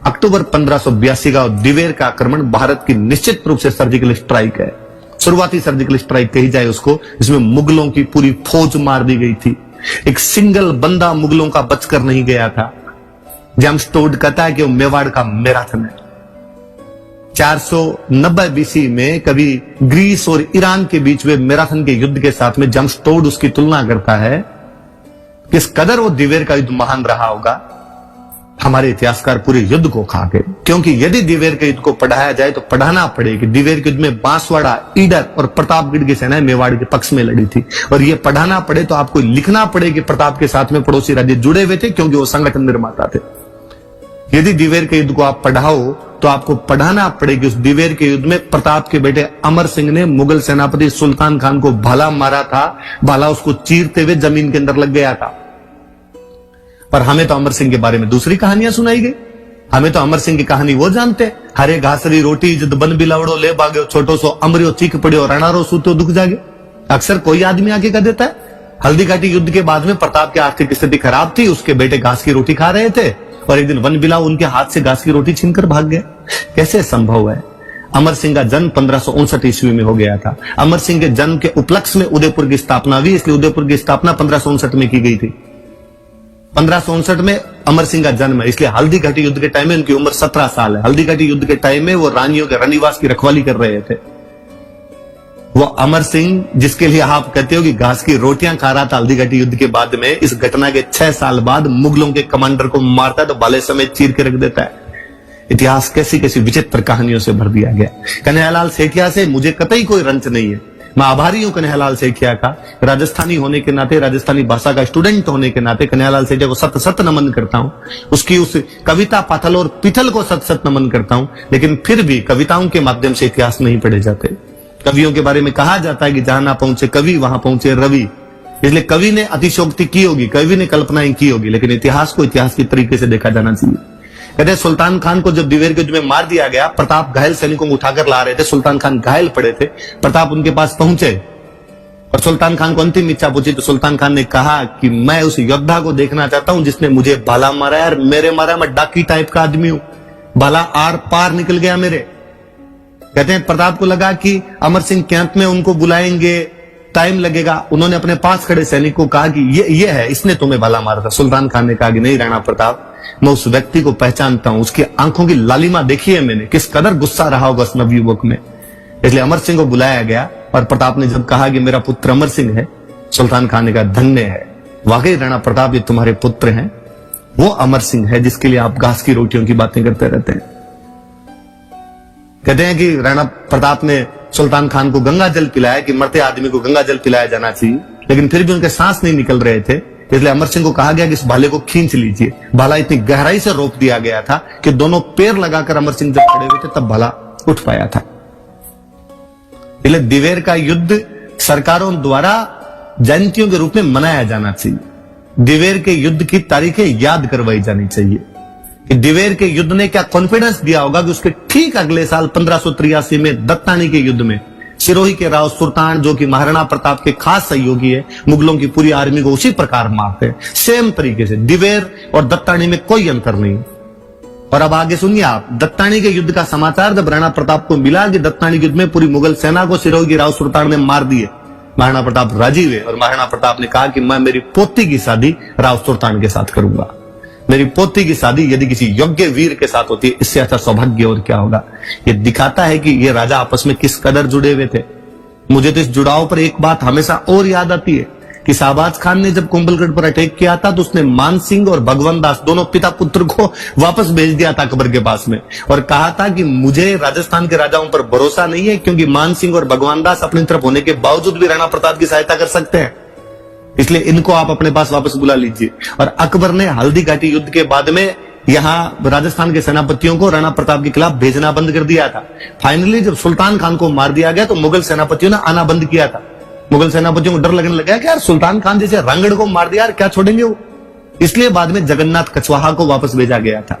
अक्टूबर 1582 का दिवेर का आक्रमण भारत की निश्चित रूप से सर्जिकल स्ट्राइक है, शुरुआती सर्जिकल स्ट्राइक कही जाए उसको, इसमें मुगलों की पूरी फौज मार दी गई थी। एक सिंगल बंदा मुगलों का बचकर नहीं गया था। जेम्स टोड कहता है कि वो मेवाड़ का मैराथन है। 490 बीसी में कभी ग्रीस और ईरान के बीच में मैराथन के युद्ध के साथ में जेम्स टोड उसकी तुलना करता है। किस कदर वो दिवेर का युद्ध महान रहा होगा, हमारे इतिहासकार पूरे युद्ध को खा गए। क्योंकि यदि दिवेर के युद्ध को पढ़ाया जाए तो पढ़ाना पड़े कि दिवेर के युद्ध में बांसवाड़ा, ईडर और प्रतापगढ़ की सेनाएं मेवाड़ के पक्ष में लड़ी थी। और यह पढ़ाना पड़े तो आपको लिखना पड़े कि प्रताप के साथ में पड़ोसी राज्य जुड़े हुए थे, क्योंकि वो संगठन निर्माता थे। यदि दिवेर के युद्ध को आप पढ़ाओ तो आपको पढ़ाना पड़े कि उस दिवेर के युद्ध में प्रताप के बेटे अमर सिंह ने मुगल सेनापति सुल्तान खान को भाला मारा था। भाला उसको चीरते हुए जमीन के अंदर लग गया था। पर हमें तो अमर सिंह के बारे में दूसरी कहानियां सुनाई गई। हमें तो अमर सिंह की कहानी वो जानते हैं, हरे घासरी रोटी जद बन बिलावड़ो ले भाग्यो, छोटो सो अमरियो चीख पड़ियो, रणारो सूतो दुख जागे। अक्सर कोई आदमी आके कह देता है। हल्दी घाटी युद्ध के बाद में प्रताप की आर्थिक स्थिति खराब थी, उसके बेटे घास की रोटी खा रहे थे और एक दिन वन बिलाव उनके हाथ से घास की रोटी छीनकर भाग गए। कैसे संभव है? अमर सिंह का जन्म 1559 ईस्वी में हो गया था। अमर सिंह के जन्म के उपलक्ष्य में उदयपुर की स्थापना हुई, इसलिए उदयपुर की स्थापना 1559 में की गई थी। 1559 में अमर सिंह का जन्म है, इसलिए हल्दी घाटी युद्ध के टाइम में उनकी उम्र 17 साल है। हल्दी घाटी युद्ध के टाइम में वो रानियों के रनिवास की रखवाली कर रहे थे। वो अमर सिंह जिसके लिए आप कहते हो कि घास की रोटियां खा रहा था हल्दी घाटी युद्ध के बाद में, इस घटना के 6 साल बाद मुगलों के कमांडर को मारता है तो भाले समेत चीर के रख देता है। इतिहास कैसी कैसी विचित्र कहानियों से भर दिया गया। कन्हैयालाल सेठिया से मुझे कतई कोई रंच नहीं है। मैं आभारी हूं कन्हैयालाल सेठिया का, राजस्थानी होने के नाते, राजस्थानी भाषा का स्टूडेंट होने के नाते कन्हैयालाल सेठिया को सत सत नमन करता हूं। उसकी उस कविता पाथल और पिथल को सत सत नमन करता हूं। लेकिन फिर भी कविताओं के माध्यम से इतिहास नहीं पढ़े जाते। कवियों के बारे में कहा जाता है कि जहां ना पहुंचे कवि वहां पहुंचे रवि। इसलिए कवि ने अतिशोक्ति की होगी, कवि ने कल्पनाएं की होगी, लेकिन इतिहास को इतिहास की तरीके से देखा जाना चाहिए। कहते सुल्तान खान को जब दिवेर के युद्ध में मार दिया गया, प्रताप घायल सैनिकों को उठाकर ला रहे थे, सुल्तान खान घायल पड़े थे। प्रताप उनके पास पहुंचे और सुल्तान खान को अंतिम इच्छा पूछी तो सुल्तान खान ने कहा कि मैं उस योद्धा को देखना चाहता हूं जिसने मुझे भाला मारा यार, मेरे मारा, मैं डाकी टाइप का आदमी हूं, भाला आर पार निकल गया मेरे। कहते हैं प्रताप को लगा कि अमर सिंह कैंप में उनको बुलाएंगे, टाइम लगेगा। उन्होंने अपने पास खड़े सैनिक को कहा कि ये है, इसने तुम्हें भाला मारा था। सुल्तान खान ने कहा कि नहीं राणा प्रताप, मैं उस व्यक्ति को पहचानता हूं, उसकी आंखों की लालिमा देखी है मैंने, किस कदर गुस्सा रहा होगा उस नवयुवक में। इसलिए अमर सिंह को बुलाया गया और प्रताप ने जब कहा कि मेरा पुत्र अमर सिंह है, सुल्तान खान ने कहा धन्य है, वाकई राणा प्रताप ये तुम्हारे पुत्र हैं, वो अमर सिंह है जिसके लिए आप घास की रोटियों की बातें करते रहते हैं। कहते हैं कि राणा प्रताप ने सुल्तान खान को गंगा जल पिलाया कि मरते आदमी को गंगा जल पिलाया जाना चाहिए, लेकिन फिर भी उनके सांस नहीं निकल रहे थे। इसलिए अमर सिंह को कहा गया कि इस भाले को खींच लीजिए। भाला इतनी गहराई से रोक दिया गया था कि दोनों पैर लगाकर अमर सिंह जब खड़े हुए थे तब भाला उठ पाया था। इसलिए दिवेर का युद्ध सरकारों द्वारा जयंतियों के रूप में मनाया जाना चाहिए। दिवेर के युद्ध की तारीखें याद करवाई जानी चाहिए कि दिवेर के युद्ध ने क्या कॉन्फिडेंस दिया होगा कि उसके ठीक अगले साल 1583 में दत्तानी के युद्ध में सिरोही के राव सुल्तान, जो कि महाराणा प्रताप के खास सहयोगी है, मुगलों की पूरी आर्मी को उसी प्रकार मारते हैं। सेम तरीके से दिवेर और दत्तानी में कोई अंतर नहीं। और अब आगे सुनिए आप, दत्तानी के युद्ध का समाचार जब राणा प्रताप को मिला कि दत्तानी के युद्ध में पूरी मुगल सेना को सिरोही के राव सुल्तान ने मार दिए, महाराणा प्रताप राजी हुए और महाराणा प्रताप ने कहा कि मैं मेरी पोती की शादी राव सुल्तान के साथ करूंगा। मेरी पोती की शादी यदि किसी योग्य वीर के साथ होती है, इससे अच्छा सौभाग्य और क्या होगा। ये दिखाता है कि ये राजा आपस में किस कदर जुड़े हुए थे। मुझे तो इस जुड़ाव पर एक बात हमेशा और याद आती है कि शाहबाज खान ने जब कुंभलगढ़ पर अटैक किया था तो उसने मान सिंह और भगवंत दास दोनों पिता पुत्र को वापस भेज दिया था अकबर के पास में और कहा था कि मुझे राजस्थान के राजाओं पर भरोसा नहीं है, क्योंकि मान सिंह और भगवंत दास अपनी तरफ होने के बावजूद भी राणा प्रताप की सहायता कर सकते हैं, इसलिए इनको आप अपने पास वापस बुला लीजिए। और अकबर ने हल्दी घाटी युद्ध के बाद में यहां राजस्थान के सेनापतियों को राणा प्रताप के खिलाफ भेजना बंद कर दिया था। फाइनली जब सुल्तान खान को मार दिया गया तो मुगल सेनापतियों ने आना बंद किया था। मुगल सेनापतियों को डर लगने लगा कि यार सुल्तान खान जैसे रांगड़ को मार दिया, यार क्या छोड़ेंगे वो। इसलिए बाद में जगन्नाथ कछवाहा को वापस भेजा गया था।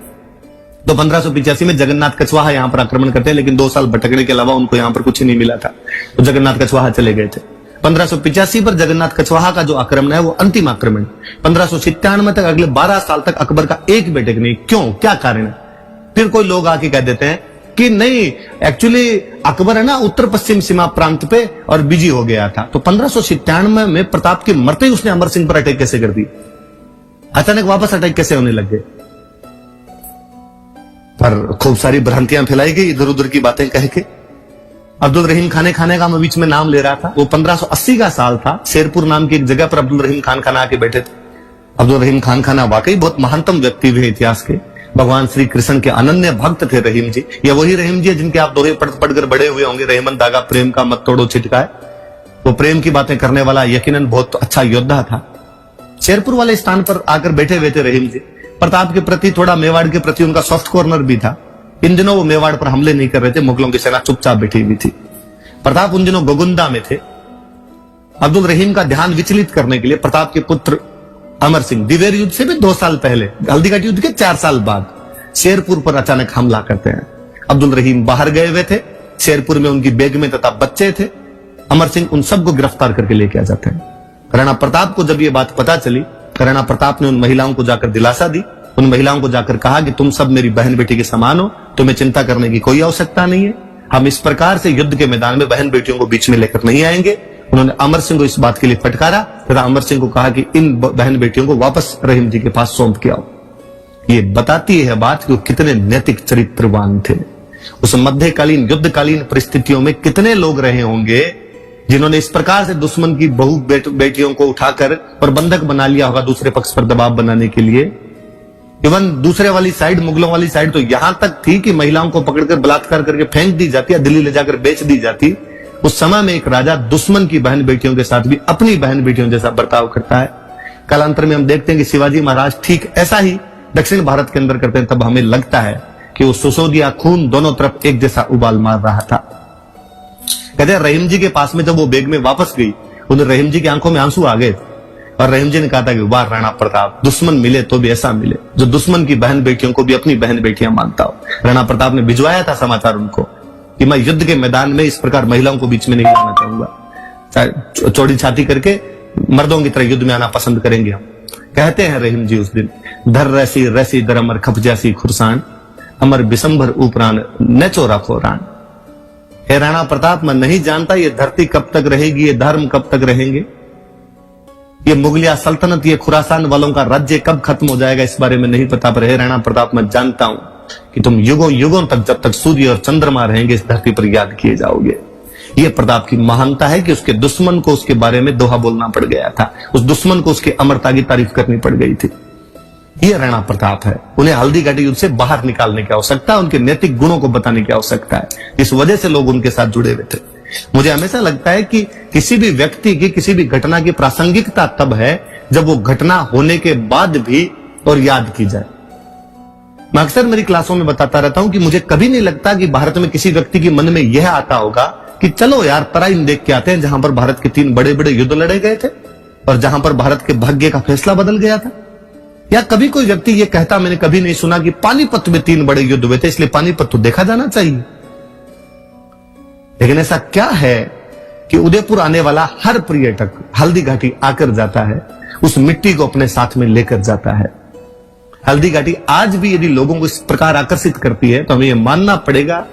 तो 1585 में जगन्नाथ कछवाहा यहां पर आक्रमण करते हैं, लेकिन 2 साल भटकने के अलावा उनको यहां पर कुछ नहीं मिला था, तो जगन्नाथ कछवाहा चले गए थे। 1585 पर जगन्नाथ कछवाहा का जो आक्रमण है वो अंतिम आक्रमण। 1597 तक अगले 12 साल तक अकबर का एक बेटे नहीं। क्यों, क्या कारण है? फिर कोई लोग आके कह देते हैं कि नहीं, एक्चुअली अकबर है ना उत्तर पश्चिम सीमा प्रांत पे और बिजी हो गया था। तो 1597 में प्रताप के मरते ही उसने अमर सिंह पर अटैक कैसे कर दी? अचानक वापस अटैक कैसे होने लग गए? पर खूब सारी भ्रांतियां फैलाई गई इधर उधर की बातें कह के। अब्दुल रहीम खाने का मैं बीच में नाम ले रहा था, वो 1580 का साल था। शेरपुर नाम की एक जगह पर अब्दुल रहीम खान आके बैठे थे। अब्दुल रहीम खान वाकई बहुत महानतम व्यक्ति हुए इतिहास के। भगवान श्री कृष्ण के अनन्य भक्त थे रहीम जी। ये वही रहीम जी जिनके आप दोहे पढ़कर बड़े हुए होंगे, रहमन दागा प्रेम का मत तोड़ो छिटकाए। वो प्रेम की बातें करने वाला यकीनन बहुत अच्छा योद्धा था। शेरपुर वाले स्थान पर आकर बैठे हुए थे रहीम जी। प्रताप के प्रति, थोड़ा मेवाड़ के प्रति उनका सॉफ्ट कॉर्नर भी था। इन दिनों वो मेवाड़ पर हमले नहीं कर रहे थे, मुगलों की सेना चुपचाप बैठी हुई थी। प्रताप उन दिनों गोगुंदा में थे। अब्दुल रहीम का ध्यान विचलित करने के लिए प्रताप के पुत्र अमर सिंह दिवेर युद्ध से भी 2 साल पहले, हल्दीघाटी युद्ध के 4 साल बाद शेरपुर पर अचानक हमला करते हैं। अब्दुल रहीम बाहर गए हुए थे, शेरपुर में उनकी बेगमें तथा बच्चे थे। अमर सिंह उन सबको गिरफ्तार करके लेके आ जाते हैं। राणा प्रताप को जब ये बात पता चली, राणा प्रताप ने उन महिलाओं को जाकर दिलासा दी। उन महिलाओं को जाकर कहा कि तुम सब मेरी बहन बेटी के समान हो, तुम्हें चिंता करने की कोई आवश्यकता नहीं है। हम इस प्रकार से युद्ध के मैदान में बहन बेटियों को बीच में लेकर नहीं आएंगे। उन्होंने अमर सिंह को इस बात के लिए फटकारा तथा अमर सिंह को कहा कि इन बहन बेटियों को वापस रहीम जी के पास सौंप के आओ। ये बताती है बात कि वो कितने नैतिक चरित्रवान थे। उस मध्यकालीन युद्धकालीन परिस्थितियों में कितने लोग रहे होंगे जिन्होंने इस प्रकार से दुश्मन की बहु बेटियों को उठाकर और बंधक बना लिया होगा दूसरे पक्ष पर दबाव बनाने के लिए। इवन दूसरे वाली साइड, मुगलों वाली साइड तो यहां तक थी कि महिलाओं को पकड़कर बलात्कार करके फेंक दी जाती या दिल्ली ले जाकर बेच दी जाती। उस समय में एक राजा दुश्मन की बहन बेटियों के साथ भी अपनी बहन बेटियों जैसा बर्ताव करता है। कालांतर में हम देखते हैं कि शिवाजी महाराज ठीक ऐसा ही दक्षिण भारत के अंदर करते हैं। तब हमें लगता है कि वो सुसोदिया खून दोनों तरफ एक जैसा उबाल मार रहा था। कहते हैं रहीम जी के पास में जब वो बेग में वापस गई, उन्हें रहीम जी की आंखों में आंसू आ गए और रहीम जी ने कहा था कि वाह राणा प्रताप, दुश्मन मिले तो भी ऐसा मिले जो दुश्मन की बहन बेटियों को भी अपनी बहन बेटियां मानता हो। राणा प्रताप ने भिजवाया था समाचार उनको कि मैं युद्ध के मैदान में इस प्रकार महिलाओं को बीच में नहीं लाना चाहूंगा। चौड़ी छाती करके मर्दों की तरह युद्ध में आना पसंद करेंगे हम। कहते हैं रहीम जी उस दिन, धर रैसी रैसी दर अमर खप जैसी खुरसान, अमर बिसंभर उपरान न चोरा खोरान। हे राणा प्रताप, मैं नहीं जानता ये धरती कब तक रहेगी, ये धर्म कब तक रहेंगे, ये मुगलिया सल्तनत, ये खुरासान वालों का राज्य कब खत्म हो जाएगा, इस बारे में नहीं पता। पर हे राणा प्रताप, मैं जानता हूं कि तुम युगों युगों तक, जब तक सूर्य और चंद्रमा रहेंगे, इस धरती पर याद किए जाओगे। यह प्रताप की महानता है कि उसके दुश्मन को उसके बारे में दोहा बोलना पड़ गया था, उस दुश्मन को उसके अमरता की तारीफ करनी पड़ गई थी। यह राणा प्रताप है। उन्हें हल्दीघाटी युद्ध से बाहर निकालने की आवश्यकता, उनके नैतिक गुणों को बताने की आवश्यकता है। इस वजह से लोग उनके साथ जुड़े हुए थे। मुझे हमेशा लगता है कि किसी भी व्यक्ति की, किसी भी घटना की प्रासंगिकता तब है जब वो घटना होने के बाद भी और याद की जाए। मैं अक्सर मेरी क्लासों में बताता रहता हूं कि मुझे कभी नहीं लगता कि भारत में किसी व्यक्ति के मन में यह आता होगा कि चलो यार तराइन देख के आते हैं, जहां पर भारत के 3 बड़े बड़े युद्ध लड़े गए थे और जहां पर भारत के भाग्य का फैसला बदल गया था। या कभी कोई व्यक्ति ये कहता मैंने कभी नहीं सुना कि पानीपत में 3 बड़े युद्ध हुए थे, इसलिए पानीपत तो देखा जाना चाहिए। लेकिन ऐसा क्या है कि उदयपुर आने वाला हर पर्यटक हल्दीघाटी आकर जाता है, उस मिट्टी को अपने साथ में लेकर जाता है। हल्दीघाटी आज भी यदि लोगों को इस प्रकार आकर्षित करती है तो हमें यह मानना पड़ेगा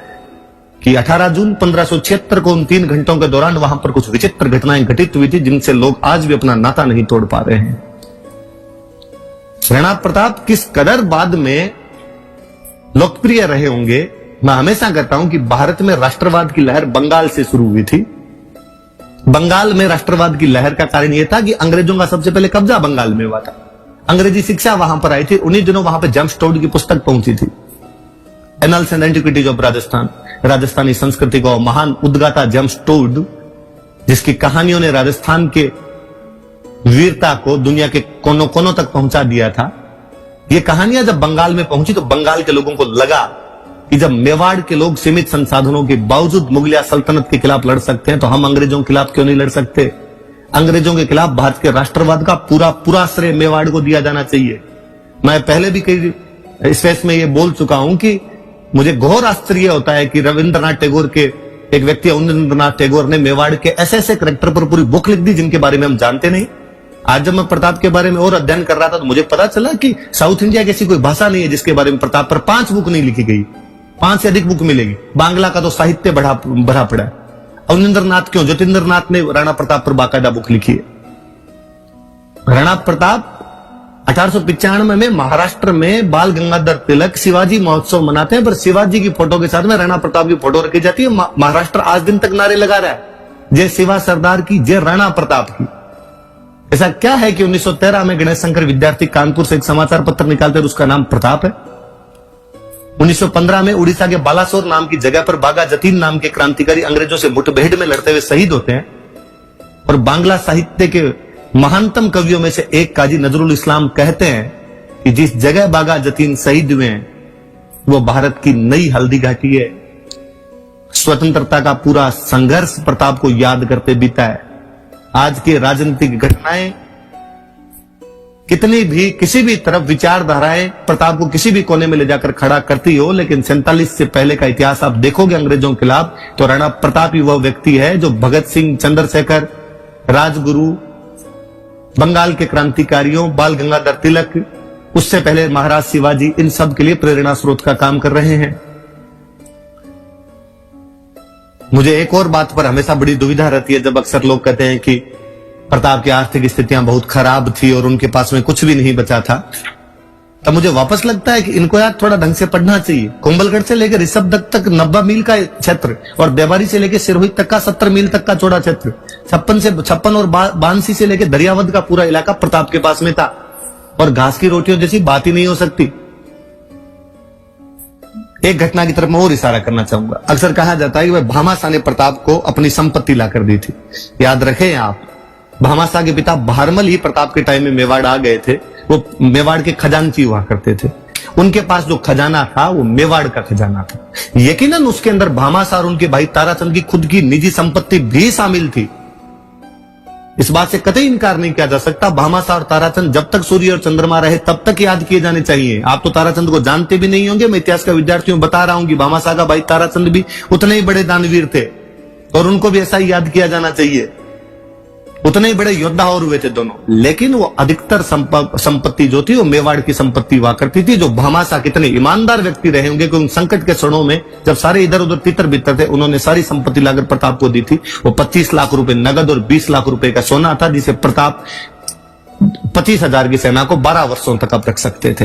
कि 18 जून 1576 को उन 3 घंटों के दौरान वहां पर कुछ विचित्र घटनाएं घटित हुई थी, जिनसे लोग आज भी अपना नाता नहीं तोड़ पा रहे हैं। राणा प्रताप किस कदर बाद में लोकप्रिय रहे होंगे। मैं हमेशा कहता हूं कि भारत में राष्ट्रवाद की लहर बंगाल से शुरू हुई थी। बंगाल में राष्ट्रवाद की लहर का कारण यह था कि अंग्रेजों का सबसे पहले कब्जा बंगाल में हुआ था। अंग्रेजी शिक्षा वहां पर आई थी। उन्हीं दिनों वहां पर जेम्स टोड की पुस्तक पहुंची थी, annuls and antiquities of Rajasthan. Rajasthani संस्कृति को महान उद्गाता जेम्स टोड, जिसकी कहानियों ने राजस्थान के वीरता को दुनिया के कोनों कोनों तक पहुंचा दिया था। ये कहानियां जब बंगाल में पहुंची तो बंगाल के लोगों को लगा कि जब मेवाड़ के लोग सीमित संसाधनों के बावजूद मुगलिया सल्तनत के खिलाफ लड़ सकते हैं तो हम अंग्रेजों के खिलाफ क्यों नहीं लड़ सकते। अंग्रेजों के खिलाफ भारत के राष्ट्रवाद का पूरा श्रेय मेवाड़ को दिया जाना चाहिए। मैं पहले भी कई स्पेस में ये बोल चुका हूं कि मुझे घोर आश्चर्य होता है कि रविंद्रनाथ टैगोर के एक व्यक्ति रविंद्रनाथ टैगोर ने मेवाड़ के ऐसे ऐसे कैरेक्टर पर पूरी बुक लिख दी जिनके बारे में हम जानते नहीं। आज जब मैं प्रताप के बारे में और अध्ययन कर रहा था तो मुझे पता चला कि साउथ इंडिया की ऐसी कोई भाषा नहीं है जिसके बारे में प्रताप पर 5 बुक नहीं लिखी गई। 5 से अधिक बुक मिलेगी। बांग्ला का तो साहित्य भरा पड़ा है। अवनिंद्र नाथ क्यों, ज्योतिंद्र नाथ ने राणा प्रताप पर बाकायदा बुक लिखी है। राणा प्रताप 1895 में महाराष्ट्र में बाल गंगाधर तिलक शिवाजी महोत्सव मनाते हैं, पर शिवाजी की फोटो के साथ में राणा प्रताप की फोटो रखी जाती है। महाराष्ट्र आज दिन तक नारे लगा रहा है, जय शिवा सरदार की, जय राणा प्रताप की। ऐसा क्या है कि 1913 में गणेश शंकर विद्यार्थी कानपुर से एक समाचार पत्र निकालते हैं, उसका नाम प्रताप है। 1915 में उड़ीसा के बालासोर नाम की जगह पर बागा जतीन नाम के क्रांतिकारी अंग्रेजों से मुठभेड़ में लड़ते हुए शहीद होते हैं। और बांग्ला साहित्य के महानतम कवियों में से एक काजी नजरुल इस्लाम कहते हैं कि जिस जगह बागा जतीन शहीद हुए हैं वो भारत की नई हल्दी घाटी है। स्वतंत्रता का पूरा संघर्ष प्रताप को याद करते बीता है। आज की राजनीतिक घटनाएं कितनी भी किसी भी तरफ विचारधाराएं प्रताप को किसी भी कोने में ले जाकर खड़ा करती हो, लेकिन 47 से पहले का इतिहास आप देखोगे अंग्रेजों के खिलाफ तो राणा प्रताप ही वह व्यक्ति है जो भगत सिंह, चंद्रशेखर, राजगुरु, बंगाल के क्रांतिकारियों, बाल गंगाधर तिलक, उससे पहले महाराज शिवाजी, इन सब के लिए प्रेरणा स्रोत का काम कर रहे हैं। मुझे एक और बात पर हमेशा बड़ी दुविधा रहती है, जब अक्सर लोग कहते हैं कि प्रताप की आर्थिक स्थितियां बहुत खराब थी और उनके पास में कुछ भी नहीं बचा था, तब मुझे वापस लगता है कि इनको यार थोड़ा ढंग से पढ़ना चाहिए। कुंभलगढ़ से लेकर ऋषभदत्त तक 90 मील का क्षेत्र और देवारी से लेकर सिरोही तक का 70 मील तक का चौड़ा क्षेत्र, 56 और बांसी से लेकर दरियावद का पूरा इलाका प्रताप के पास में था। और घास की रोटियों जैसी बात ही नहीं हो सकती। एक घटना की तरफ मैं और इशारा करना चाहूंगा। अक्सर कहा जाता है कि वह भामाशाह ने प्रताप को अपनी संपत्ति लाकर दी थी। याद रखें आप, भामाशाह के पिता भारमल ही प्रताप के टाइम में मेवाड़ आ गए थे। वो मेवाड़ के खजानची हुआ करते थे। उनके पास जो खजाना था वो मेवाड़ का खजाना था। यकीनन उसके अंदर भामाशाह और उनके भाई ताराचंद की खुद की निजी संपत्ति भी शामिल थी। इस बात से कतई इनकार नहीं किया जा सकता। भामाशाह और ताराचंद जब तक सूर्य और चंद्रमा रहे तब तक याद किए जाने चाहिए। आप तो ताराचंद को जानते भी नहीं होंगे, मैं इतिहास का विद्यार्थियों बता रहा हूं कि भामाशाह का भाई ताराचंद भी उतने ही बड़े दानवीर थे और उनको भी ऐसा ही याद किया जाना चाहिए। उतने ही बड़े योद्धा और हुए थे दोनों। लेकिन वो अधिकतर संपत्ति जो थी वो मेवाड़ की संपत्ति हुआ करती थी। जो भामाशाह कितने ईमानदार व्यक्ति रहे होंगे कि उन संकट के क्षणों में जब सारे इधर उधर तितर बितर थे, उन्होंने सारी संपत्ति लाकर प्रताप को दी थी। वो 25 लाख रुपए नगद और 20 लाख रुपए का सोना था, जिसे प्रताप 25,000 की सेना को 12 वर्षों तक अब रख सकते थे।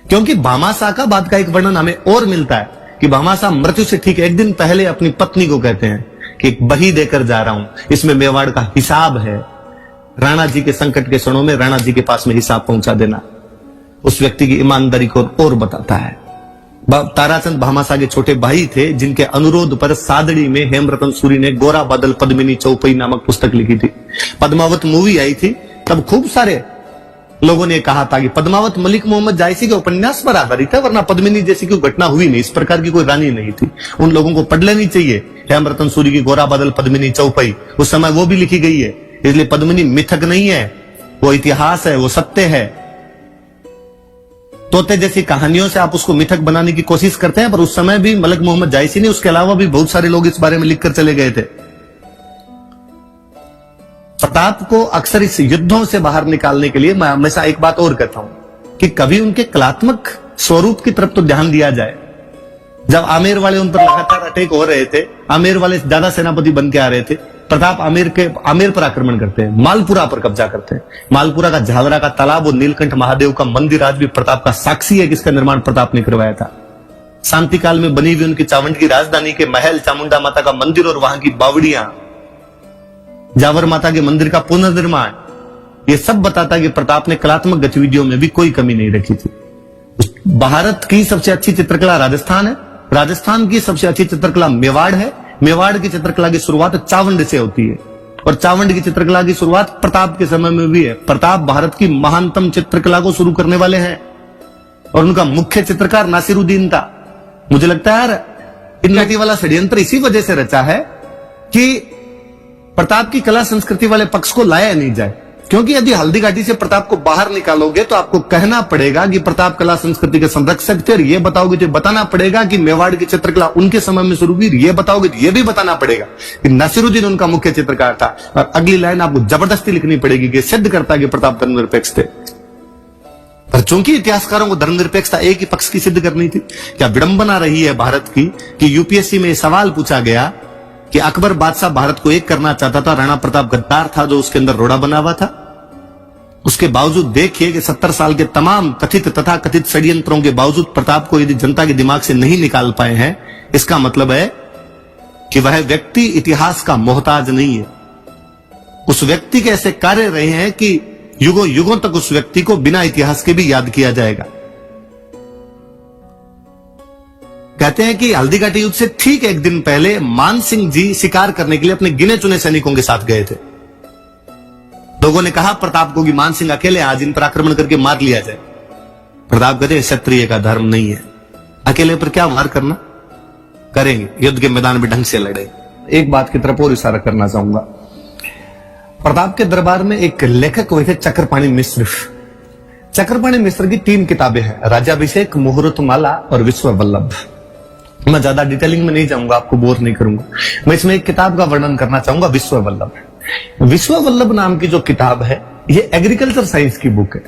क्योंकि भामाशाह का बात का एक वर्णन हमें और मिलता है कि भामाशाह मृत्यु से ठीक एक दिन पहले अपनी पत्नी को कहते हैं कि एक बही देकर जा रहा हूं, इसमें मेवाड़ का हिसाब है। राणा जी के संकट के क्षणों में राणा जी के पास में हिसाब पहुंचा देना उस व्यक्ति की ईमानदारी को और बताता है। ताराचंद भामाशाह के छोटे भाई थे, जिनके अनुरोध पर सादड़ी में हेमरतन सूरी ने गोरा बादल पद्मिनी चौपई नामक पुस्तक लिखी थी। पद्मावत मूवी आई थी, तब खूब सारे लोगों ने कहा था कि पद्मावत मलिक मोहम्मद जायसी के उपन्यास पर आधारित है, वरना पद्मिनी जैसी कोई घटना हुई नहीं, इस प्रकार की कोई रानी नहीं थी। उन लोगों को पढ़ लेनी चाहिए हेमरतन सूरी की गोरा बादल पद्मिनी चौपई। उस समय वो भी लिखी गई है, इसलिए पद्मिनी मिथक नहीं है, वो इतिहास है, वो सत्य है। तोते जैसी कहानियों से आप उसको मिथक बनाने की कोशिश करते हैं, पर उस समय भी मलिक मोहम्मद जायसी ने, उसके अलावा भी बहुत सारे लोग इस बारे में लिखकर चले गए थे। प्रताप को अक्सर इस युद्धों से बाहर निकालने के लिए मैं हमेशा एक बात और कहता हूं कि कभी उनके कलात्मक स्वरूप की तरफ तो ध्यान दिया जाए। जब आमेर वाले उन पर लगातार अटैक हो रहे थे, आमेर वाले ज्यादा सेनापति बन के आ रहे थे, प्रताप आमेर पर आक्रमण करते हैं, मालपुरा पर कब्जा करते हैं। मालपुरा का झावरा का तालाब और नीलकंठ महादेव का मंदिर आज भी प्रताप का साक्षी है, किसका निर्माण प्रताप ने करवाया था। शांति काल में बनी हुई उनकी चावंड की राजधानी के महल, चामुंडा माता का मंदिर और वहां की बावड़ियां, जावर माता के मंदिर का पुनर्निर्माण, ये सब बताता है कि प्रताप ने कलात्मक गतिविधियों में भी कोई कमी नहीं रखी थी। भारत की सबसे अच्छी चित्रकला राजस्थान है, राजस्थान की सबसे अच्छी चित्रकला मेवाड़ है, मेवाड़ की चित्रकला की शुरुआत चावंड से होती है और चावंड की चित्रकला की शुरुआत प्रताप के समय में भी है। प्रताप भारत की महानतम चित्रकला को शुरू करने वाले हैं और उनका मुख्य चित्रकार नासिरुद्दीन था। मुझे लगता है यार इन वाला षड्यंत्र इसी वजह से रचा है कि प्रताप की कला संस्कृति वाले पक्ष को लाया नहीं जाए। क्योंकि यदि हल्दी घाटी से प्रताप को बाहर निकालोगे तो आपको कहना पड़ेगा कि प्रताप कला संस्कृति के संरक्षक थे, और ये बताओगे तो बताना पड़ेगा कि मेवाड़ की चित्रकला उनके समय में शुरू हुई, ये बताओगे तो ये भी बताना पड़ेगा कि नसीरुद्दीन उनका मुख्य चित्रकार था। और अगली लाइन आपको जबरदस्ती लिखनी पड़ेगी कि सिद्ध करता है कि प्रताप धर्मनिरपेक्ष थे। पर चूंकि इतिहासकारों को धर्मनिरपेक्षता एक ही पक्ष की सिद्ध करनी थी, क्या विडंबना रही है भारत की कि यूपीएससी में सवाल पूछा गया कि अकबर बादशाह भारत को एक करना चाहता था, राणा प्रताप गद्दार था जो उसके अंदर रोड़ा बना हुआ था। उसके बावजूद देखिए कि 70 साल के तमाम कथित तथा कथित षड्यंत्रों के बावजूद प्रताप को यदि जनता के दिमाग से नहीं निकाल पाए हैं, इसका मतलब है कि वह व्यक्ति इतिहास का मोहताज नहीं है। उस व्यक्ति के ऐसे कार्य रहे हैं कि युगों युगों तक उस व्यक्ति को बिना इतिहास के भी याद किया जाएगा। कहते हैं कि हल्दी घाटी युद्ध से ठीक एक दिन पहले मान सिंह जी शिकार करने के लिए अपने गिने चुने सैनिकों के साथ गए थे। लोगों ने कहा प्रताप को कि मान सिंह अकेले आज इन पर आक्रमण करके मार लिया जाए। प्रताप कहते क्षत्रिय का धर्म नहीं है, अकेले पर क्या वार करना, करेंगे युद्ध के मैदान में ढंग से लड़े। एक बात की तरफ और इशारा करना चाहूंगा। प्रताप के दरबार में एक लेखक हुए थे चक्रपाणी मिश्र। चक्रपाणी मिश्र की 3 किताबें हैं, राज्याभिषेक, मुहूर्तमाला और विश्व वल्लभ। मैं ज्यादा डिटेलिंग में नहीं जाऊंगा, आपको बोर नहीं करूंगा। मैं इसमें एक किताब का वर्णन करना चाहूंगा, विश्व वल्लभ। विश्व वल्लभ नाम की जो किताब है ये एग्रीकल्चर साइंस की बुक है।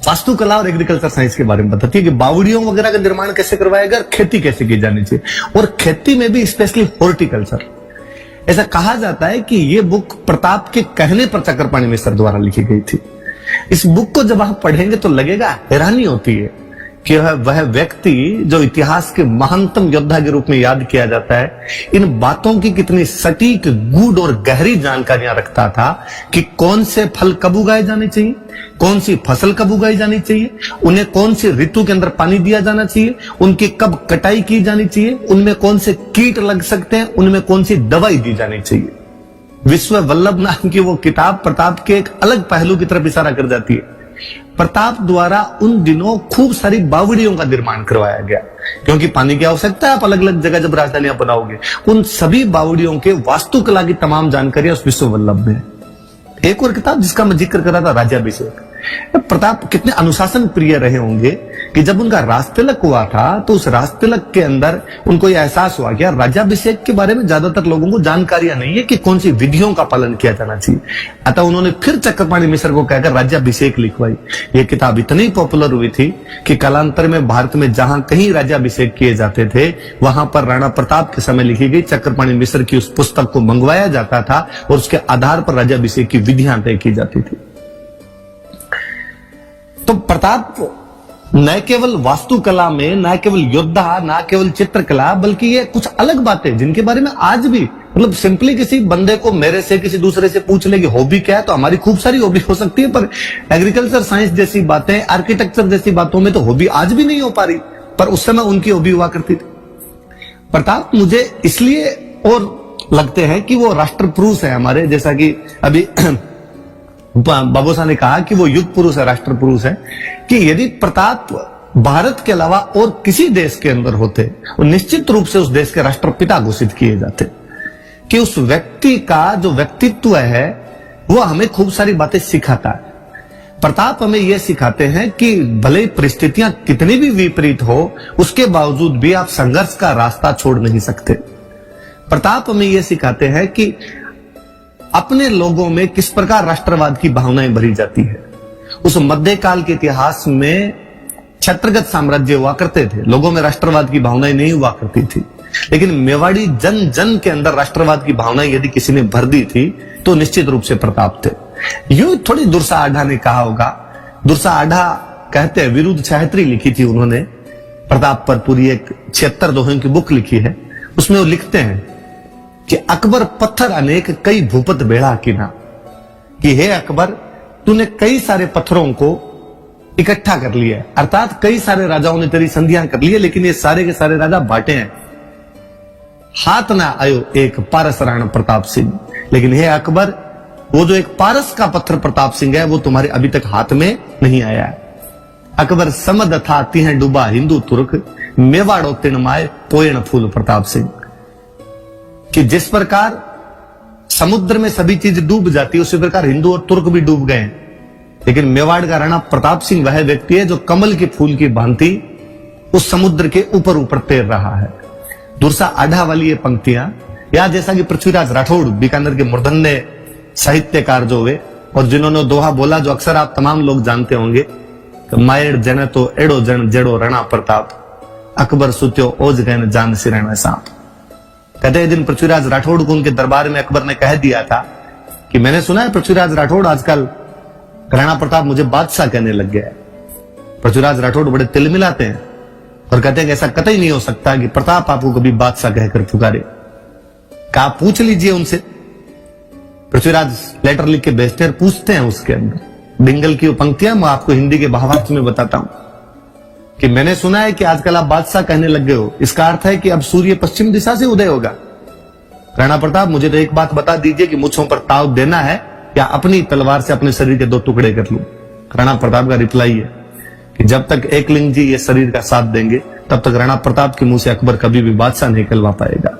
वास्तुकला और एग्रीकल्चर साइंस के बारे में बताती है कि बावड़ियों वगैरह का निर्माण कैसे करवाया गया, खेती कैसे की जानी चाहिए, और खेती में भी स्पेशली हॉर्टिकल्चर। ऐसा कहा जाता है कि ये बुक प्रताप के कहने पर चक्रपाणी मिश्र द्वारा लिखी गई थी। इस बुक को जब आप पढ़ेंगे तो लगेगा, हैरानी होती है कि वह व्यक्ति जो इतिहास के महानतम योद्धा के रूप में याद किया जाता है, इन बातों की कितनी सटीक, गूढ़ और गहरी जानकारियां रखता था कि कौन से फल कब उगाए जाने चाहिए, कौन सी फसल कब उगाई जानी चाहिए, उन्हें कौन सी ऋतु के अंदर पानी दिया जाना चाहिए, उनकी कब कटाई की जानी चाहिए, उनमें कौन से कीट लग सकते हैं, उनमें कौन सी दवाई दी जानी चाहिए। विश्व वल्लभ नाम की वो किताब प्रताप के एक अलग पहलू की तरफ इशारा कर जाती है। प्रताप द्वारा उन दिनों खूब सारी बावड़ियों का निर्माण करवाया गया, क्योंकि पानी की आवश्यकता है। आप अलग अलग जगह जब राजधानियां बनाओगे, उन सभी बावड़ियों के वास्तुकला की तमाम जानकारी उस विश्व वल्लभ में। एक और किताब जिसका मैं जिक्र कर रहा था, राज्याभिषेक। प्रताप कितने अनुशासन प्रिय रहे होंगे कि जब उनका राजतिलक हुआ था तो उस राजतिलक के अंदर उनको यह एहसास हुआ कि राज्याभिषेक के बारे में ज्यादातर लोगों को जानकारियां नहीं है कि कौन सी विधियों का पालन किया जाना चाहिए। अतः उन्होंने फिर चक्रपाणी मिश्र को कहकर राज्याभिषेक लिखवाई। यह किताब इतनी पॉपुलर हुई थी कि कालांतर में भारत में जहां कहीं राज्याभिषेक किए जाते थे वहां पर राणा प्रताप के समय लिखी गई चक्रपाणी मिश्र की उस पुस्तक को मंगवाया जाता था और उसके आधार पर राज्याभिषेक की विधियां तय की जाती थी। तो प्रताप न केवल वास्तुकला में, न केवल योद्धा, न केवल चित्रकला, बल्कि ये कुछ अलग बातें जिनके बारे में आज भी मतलब सिंपली किसी बंदे को मेरे से किसी दूसरे से पूछ ले कि हॉबी क्या है, तो हमारी खूब सारी हॉबी हो सकती है, पर एग्रीकल्चर साइंस जैसी बातें, आर्किटेक्चर जैसी बातों में तो हॉबी आज भी नहीं हो पा रही, पर उस समय उनकी हॉबी हुआ करती थी। प्रताप मुझे इसलिए और लगते हैं कि वो राष्ट्र पुरुष है हमारे, जैसा कि अभी बाबू साहब ने कहा कि वो युग पुरुष है, राष्ट्र पुरुष है, कि यदि प्रताप भारत के अलावा और किसी देश के अंदर होते वो निश्चित रूप से उस देश के राष्ट्रपिता घोषित किए जाते। कि उस व्यक्ति का जो व्यक्तित्व है वो हमें खूब सारी बातें सिखाता है। प्रताप हमें यह सिखाते हैं कि भले परिस्थितियां कितनी भी विपरीत हो उसके बावजूद भी आप संघर्ष का रास्ता छोड़ नहीं सकते। प्रताप हमें यह सिखाते हैं कि अपने लोगों में किस प्रकार राष्ट्रवाद की भावनाएं भरी जाती है। उस मध्यकाल के इतिहास में छत्रगत साम्राज्य हुआ करते थे, लोगों में राष्ट्रवाद की भावनाएं नहीं हुआ करती थी, लेकिन मेवाड़ी जन जन के अंदर राष्ट्रवाद की भावनाएं यदि किसी ने भर दी थी तो निश्चित रूप से प्रताप थे। यूं थोड़ी दुर्सा आढ़ा ने कहा होगा, दुर्सा आढ़ा कहते हैं विरुद्ध छायत्री लिखी थी उन्होंने प्रताप पर, पूरी एक 76 दोहों की बुक लिखी है। उसमें वो लिखते हैं कि अकबर पत्थर अनेक कई भूपत बेड़ा किना, कि हे अकबर तूने कई सारे पत्थरों को इकट्ठा कर लिया है, अर्थात कई सारे राजाओं ने तेरी संधियां कर ली है, लेकिन ये सारे के सारे राजा बांटे हैं, हाथ ना आयो एक पारस राणा प्रताप सिंह। लेकिन हे अकबर वो जो एक पारस का पत्थर प्रताप सिंह है वो तुम्हारे अभी तक हाथ में नहीं आया है। अकबर समद था तिह डूबा हिंदू तुर्क, मेवाड़ो तिणमाए पोयण फूल प्रताप सिंह। कि जिस प्रकार समुद्र में सभी चीज डूब जाती है, उसी प्रकार हिंदू और तुर्क भी डूब गए हैं। लेकिन मेवाड़ का राणा प्रताप सिंह वह व्यक्ति है जो कमल के फूल की भांति उस समुद्र के ऊपर ऊपर तैर रहा है। दुर्सा आढ़ा वाली ये पंक्तियां, या जैसा कि पृथ्वीराज राठौड़ बीकानेर के मूर्धन्य साहित्यकार जो हुए और जिन्होंने दोहा बोला, जो अक्सर आप तमाम लोग जानते होंगे, तो मायड़ जन तो एड़ो जन जेड़ो राणा प्रताप, अकबर सुत्यो ओज गैन जान सिरण सांप। कहते हैं दिन पृथ्वीराज राठौड़ को उनके दरबार में अकबर ने कह दिया था कि मैंने सुना है पृथ्वीराज राठौड़ आजकल राणा प्रताप मुझे बादशाह कहने लग गया है। पृथ्वीराज राठौड़ बड़े तिलमिलाते हैं और कहते हैं कि ऐसा कतई नहीं हो सकता कि प्रताप आपको कभी बादशाह कहकर पुकारे। क्या आप पूछ लीजिए उनसे। पृथ्वीराज लेटर लिख के भेजते हैं, पूछते हैं उसके अंदर बिंगल की वो पंक्तियां मैं आपको हिंदी के भावार्थ में बताता हूं कि मैंने सुना है कि आजकल आप बादशाह कहने लग गए हो। इसका अर्थ है कि अब सूर्य पश्चिम दिशा से उदय होगा। राणा प्रताप मुझे तो एक बात बता दीजिए कि मुझों पर ताव देना है या अपनी तलवार से अपने शरीर के दो टुकड़े कर लूं। राणा प्रताप का रिप्लाई है कि जब तक एकलिंग जी ये शरीर का साथ देंगे तब तक राणा प्रताप के मुंह से अकबर कभी भी बादशाह नहीं कहलवा पाएगा।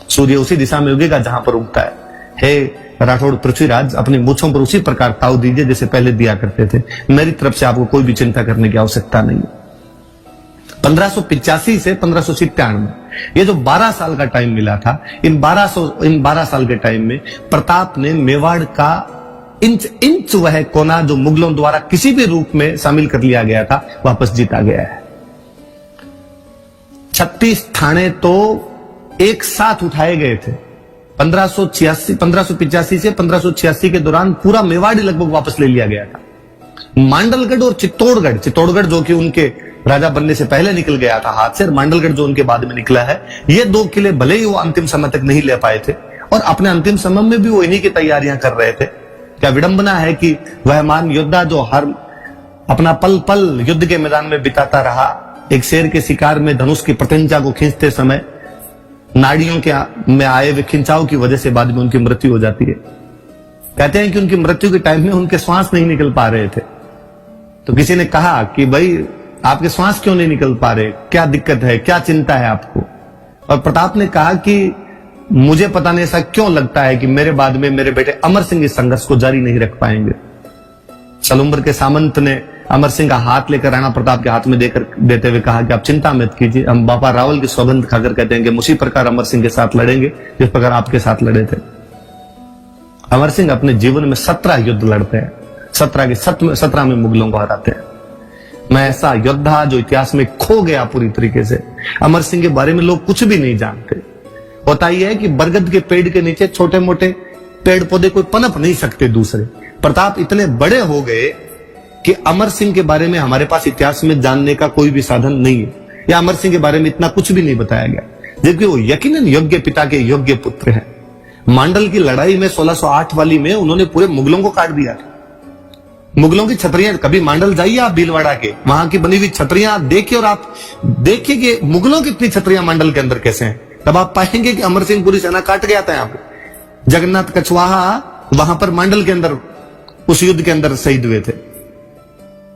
सूर्य उसी दिशा में उगेगा जहां पर उगता है। हे राठौड़ पृथ्वीराज, अपनी मूछों पर उसी प्रकार ताव दीजिए जैसे पहले दिया करते थे। मेरी तरफ से आपको कोई भी चिंता करने की आवश्यकता नहीं है। 1585 से 1597 ये जो 12 साल का टाइम मिला था, इन 12 साल के टाइम में प्रताप ने मेवाड़ का इंच वह कोना जो मुगलों द्वारा किसी भी रूप में शामिल कर लिया गया था वापस जीता गया है। 36 थाने तो एक साथ उठाए गए थे। 1585 से 1586 के दौरान पूरा मेवाड़ लगभग वापस ले लिया गया था। मांडलगढ़ और चित्तौड़गढ़ जो कि उनके राजा बनने से पहले निकल गया था हाथ से, और मांडलगढ़ जो उनके बाद में निकला है, ये दो किले भले ही वो अंतिम समय तक नहीं ले पाए थे और अपने अंतिम समय में भी वो इन्हीं की तैयारियां कर रहे थे। क्या विडंबना है कि वह महान योद्धा जो हर अपना पल पल युद्ध के मैदान में बिताता रहा, एक शेर के शिकार में धनुष की प्रत्यंचा को खींचते समय नाड़ियों के में आए हुए खिंचाव की वजह से बाद में उनकी मृत्यु हो जाती है। कहते हैं कि उनकी मृत्यु के टाइम में उनके श्वास नहीं निकल पा रहे थे, तो किसी ने कहा कि भाई आपके श्वास क्यों नहीं निकल पा रहे, क्या दिक्कत है, क्या चिंता है आपको। और प्रताप ने कहा कि मुझे पता नहीं ऐसा क्यों लगता है कि मेरे बाद में मेरे बेटे अमर सिंह इस संघर्ष को जारी नहीं रख पाएंगे। सलुम्बर के सामंत ने अमर सिंह का हाथ लेकर राणा प्रताप के हाथ में देते हुए कहा कि आप चिंता मत कीजिए, हम बाबा रावल की सौगंध खाकर कहते हैं कि उसी प्रकार अमर सिंह के साथ लड़ेंगे जिस प्रकार आपके साथ लड़े थे। अमर सिंह अपने जीवन में 17 युद्ध लड़ते हैं, 17 में मुगलों को हराते हैं। मैं ऐसा योद्धा जो इतिहास में खो गया पूरी तरीके से। अमर सिंह के बारे में लोग कुछ भी नहीं जानते। होता यह है कि बरगद के पेड़ के नीचे छोटे मोटे पेड़ पौधे कोई पनप नहीं सकते दूसरे। प्रताप इतने बड़े हो गए कि अमर सिंह के बारे में हमारे पास इतिहास में जानने का कोई भी साधन नहीं है, या अमर सिंह के बारे में इतना कुछ भी नहीं बताया गया, जबकि वो यकीनन योग्य पिता के योग्य पुत्र हैं। मांडल की लड़ाई में 1608 वाली में उन्होंने पूरे मुगलों को काट दिया था। मुगलों की छतरियां, कभी मांडल जाइए आप भीलवाड़ा के, वहां की बनी हुई छतरियां देखिए और आप देखिए कि मुगलों की इतनी छतरियां मांडल के अंदर कैसे हैं, तब आप पाएंगे कि अमर सिंह पूरी सेना काट गया था। यहाँ पे जगन्नाथ कछवाहा वहां पर मांडल के अंदर उस युद्ध के अंदर शहीद हुए थे।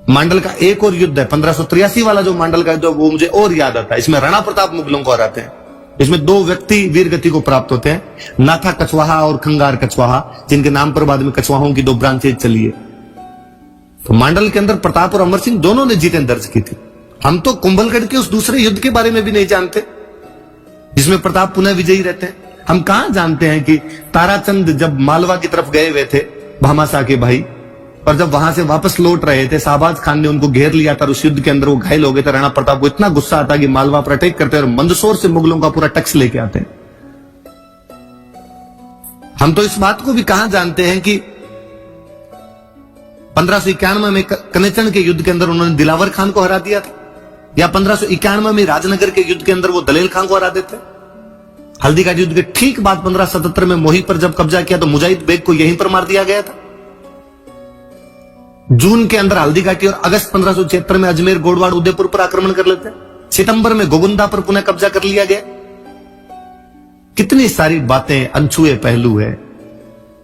मांडल का एक और युद्ध है 1583 वाला, जो मांडल का जो वो मुझे और याद आता है। इसमें राणा प्रताप मुगलों को हराते हैं। इसमें 2 व्यक्ति वीर गति को प्राप्त होते हैं, नाथा कछवाहा और खंगार कछवाहा, जिनके नाम पर बाद में कछवाहों की 2 ब्रांचेज चली है। तो मांडल के अंदर प्रताप और अमर सिंह दोनों ने जीतें दर्ज की थी। हम तो कुंभलगढ़ के उस दूसरे युद्ध के बारे में भी नहीं जानते जिसमें प्रताप पुनः विजयी रहते हैं। हम कहां जानते हैं कि ताराचंद जब मालवा की तरफ गए हुए थे भामाशाह के भाई, और जब वहां से वापस लौट रहे थे शाहबाज खान ने उनको घेर लिया था, उस युद्ध के अंदर वो घायल हो गए थे। राणा प्रताप को इतना गुस्सा आता कि मालवा पर अटैक करते और मंदसौर से मुगलों का पूरा टैक्स लेके आते हैं। हम तो इस बात को भी कहां जानते हैं कि 1591 में कनेचन के युद्ध के अंदर उन्होंने दिलावर खान को हरा दिया था, या 1591 में राजनगर के युद्ध के अंदर वो दलेल खान को हरा देते। हल्दी घाटी युद्ध के ठीक बाद 1577 में मोही पर जब कब्जा किया तो मुजाहिद बेग को यहीं पर मार दिया गया था। जून के अंदर हल्दी घाटी और अगस्त 1576 में अजमेर, गोडवाड़, उदयपुर पर आक्रमण कर लेते। सितंबर में गोगुंदा पर पुनः कब्जा कर लिया गया। कितनी सारी बातें, अनछुए पहलू है।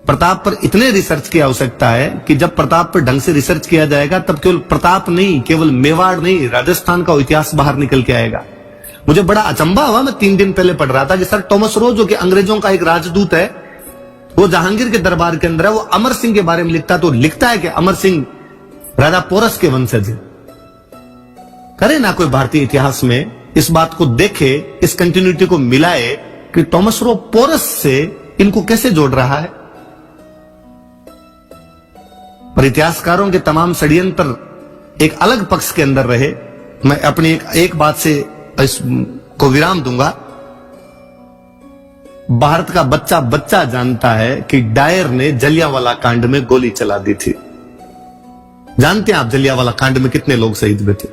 प्रताप पर इतने रिसर्च की आवश्यकता है कि जब प्रताप पर ढंग से रिसर्च किया जाएगा तब केवल प्रताप नहीं, केवल मेवाड़ नहीं, राजस्थान का इतिहास बाहर निकल के आएगा। मुझे बड़ा अचंभा हुआ, मैं 3 दिन पहले पढ़ रहा था कि सर टॉमस रो जो कि अंग्रेजों का एक राजदूत है, वो जहांगीर के दरबार के अंदर है, वो अमर सिंह के बारे में लिखता है, तो लिखता है कि अमर सिंह राजा पोरस के वंशज है। करे ना कोई भारतीय इतिहास में इस बात को देखे, इस कंटिन्यूटी को मिलाए कि थॉमस रो पोरस से इनको कैसे जोड़ रहा है। पर इतिहासकारों के तमाम षड्यंत्र एक अलग पक्ष के अंदर रहे। मैं अपनी एक बात से इसको विराम दूंगा। भारत का बच्चा बच्चा जानता है कि डायर ने जलियांवाला कांड में गोली चला दी थी। जानते हैं आप जलियांवाला कांड में कितने लोग शहीद हुए थे?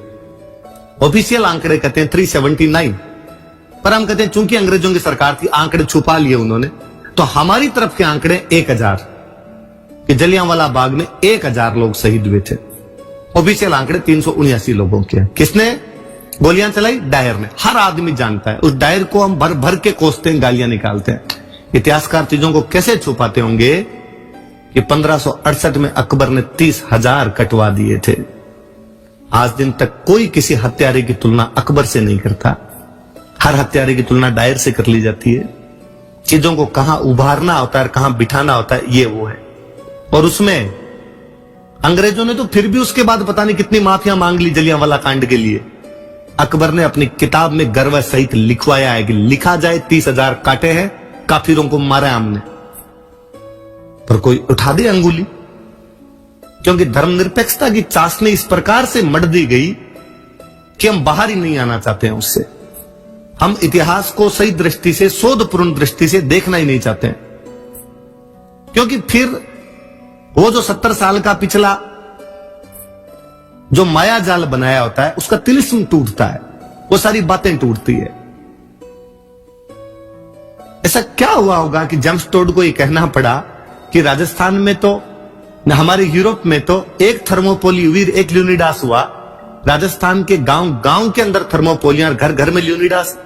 ऑफिशियल आंकड़े कहते हैं 379, पर हम कहते हैं चूंकि अंग्रेजों की सरकार थी, आंकड़े छुपा लिए उन्होंने, तो हमारी तरफ के आंकड़े 1000 कि जलियांवाला बाग में 1000 लोग शहीद हुए थे। ऑफिशियल आंकड़े 379 लोगों के हैं। किसने गोलियां चलाई? डायर ने। हर आदमी जानता है। उस डायर को हम भर भर के कोसते हैं, गालियां निकालते हैं। इतिहासकार चीजों को कैसे छुपाते होंगे कि 1568 में अकबर ने 30,000 कटवा दिए थे। आज दिन तक कोई किसी हत्यारे की तुलना अकबर से नहीं करता। हर हत्यारे की तुलना डायर से कर ली जाती है। चीजों को कहां उभारना होता है, कहां बिठाना होता है, ये वो है। और उसमें अंग्रेजों ने तो फिर भी उसके बाद पता नहीं कितनी माफिया मांग ली जलियांवाला कांड के लिए। अकबर ने अपनी किताब में गर्व सहित लिखवाया है कि लिखा जाए 30,000 काटे हैं, काफिरों को मारा है हमने। पर कोई उठा दे अंगुली, क्योंकि धर्मनिरपेक्षता की चाशनी इस प्रकार से मढ़ दी गई कि हम बाहर ही नहीं आना चाहते हैं उससे। हम इतिहास को सही दृष्टि से, शोधपूर्ण दृष्टि से देखना ही नहीं चाहते हैं, क्योंकि फिर वो जो 70 साल का पिछला जो माया जाल बनाया होता है उसका तिलिस्म टूटता है, वो सारी बातें टूटती है। ऐसा क्या हुआ होगा कि जेम्स टोड को ये कहना पड़ा कि राजस्थान में तो, हमारे यूरोप में तो एक थर्मोपोली वीर, एक ल्यूनिडास हुआ, राजस्थान के गांव गांव के अंदर थर्मोपोलियां, घर घर में ल्यूनिडास,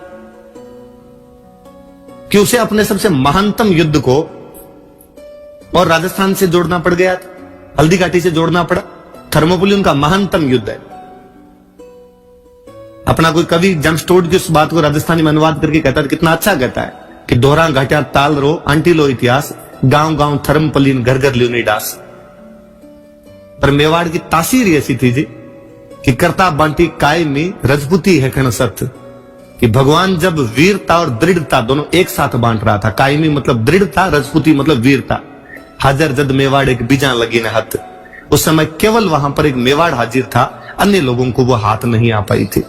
कि उसे अपने सबसे महानतम युद्ध को और राजस्थान से जोड़ना पड़ गया था, हल्दी घाटी से जोड़ना पड़ा। थर्मोपोली उनका महानतम युद्ध है। अपना कोई कवि जेम्स टोड की उस बात को राजस्थानी में अनुवाद करके कहता है, कितना अच्छा कहता है कि दोहरा घाटिया ताल रो आंटी लो इतिहास, गांव गांव थर्मोपोलिन, घर घर ल्यूनिडास। पर मेवाड़ की तासीर ऐसी थी जी कि करता बांटी कायमी रजपूती है खण सत्य, कि भगवान जब वीरता और दृढ़ता दोनों एक साथ बांट रहा था। कायमी मतलब दृढ़ता, रजपूती मतलब वीरता। हाजर जद मेवाड़ एक बीजा लगी न हथ, उस समय केवल वहां पर एक मेवाड़ हाजिर था, अन्य लोगों को वो हाथ नहीं आ पाई थी।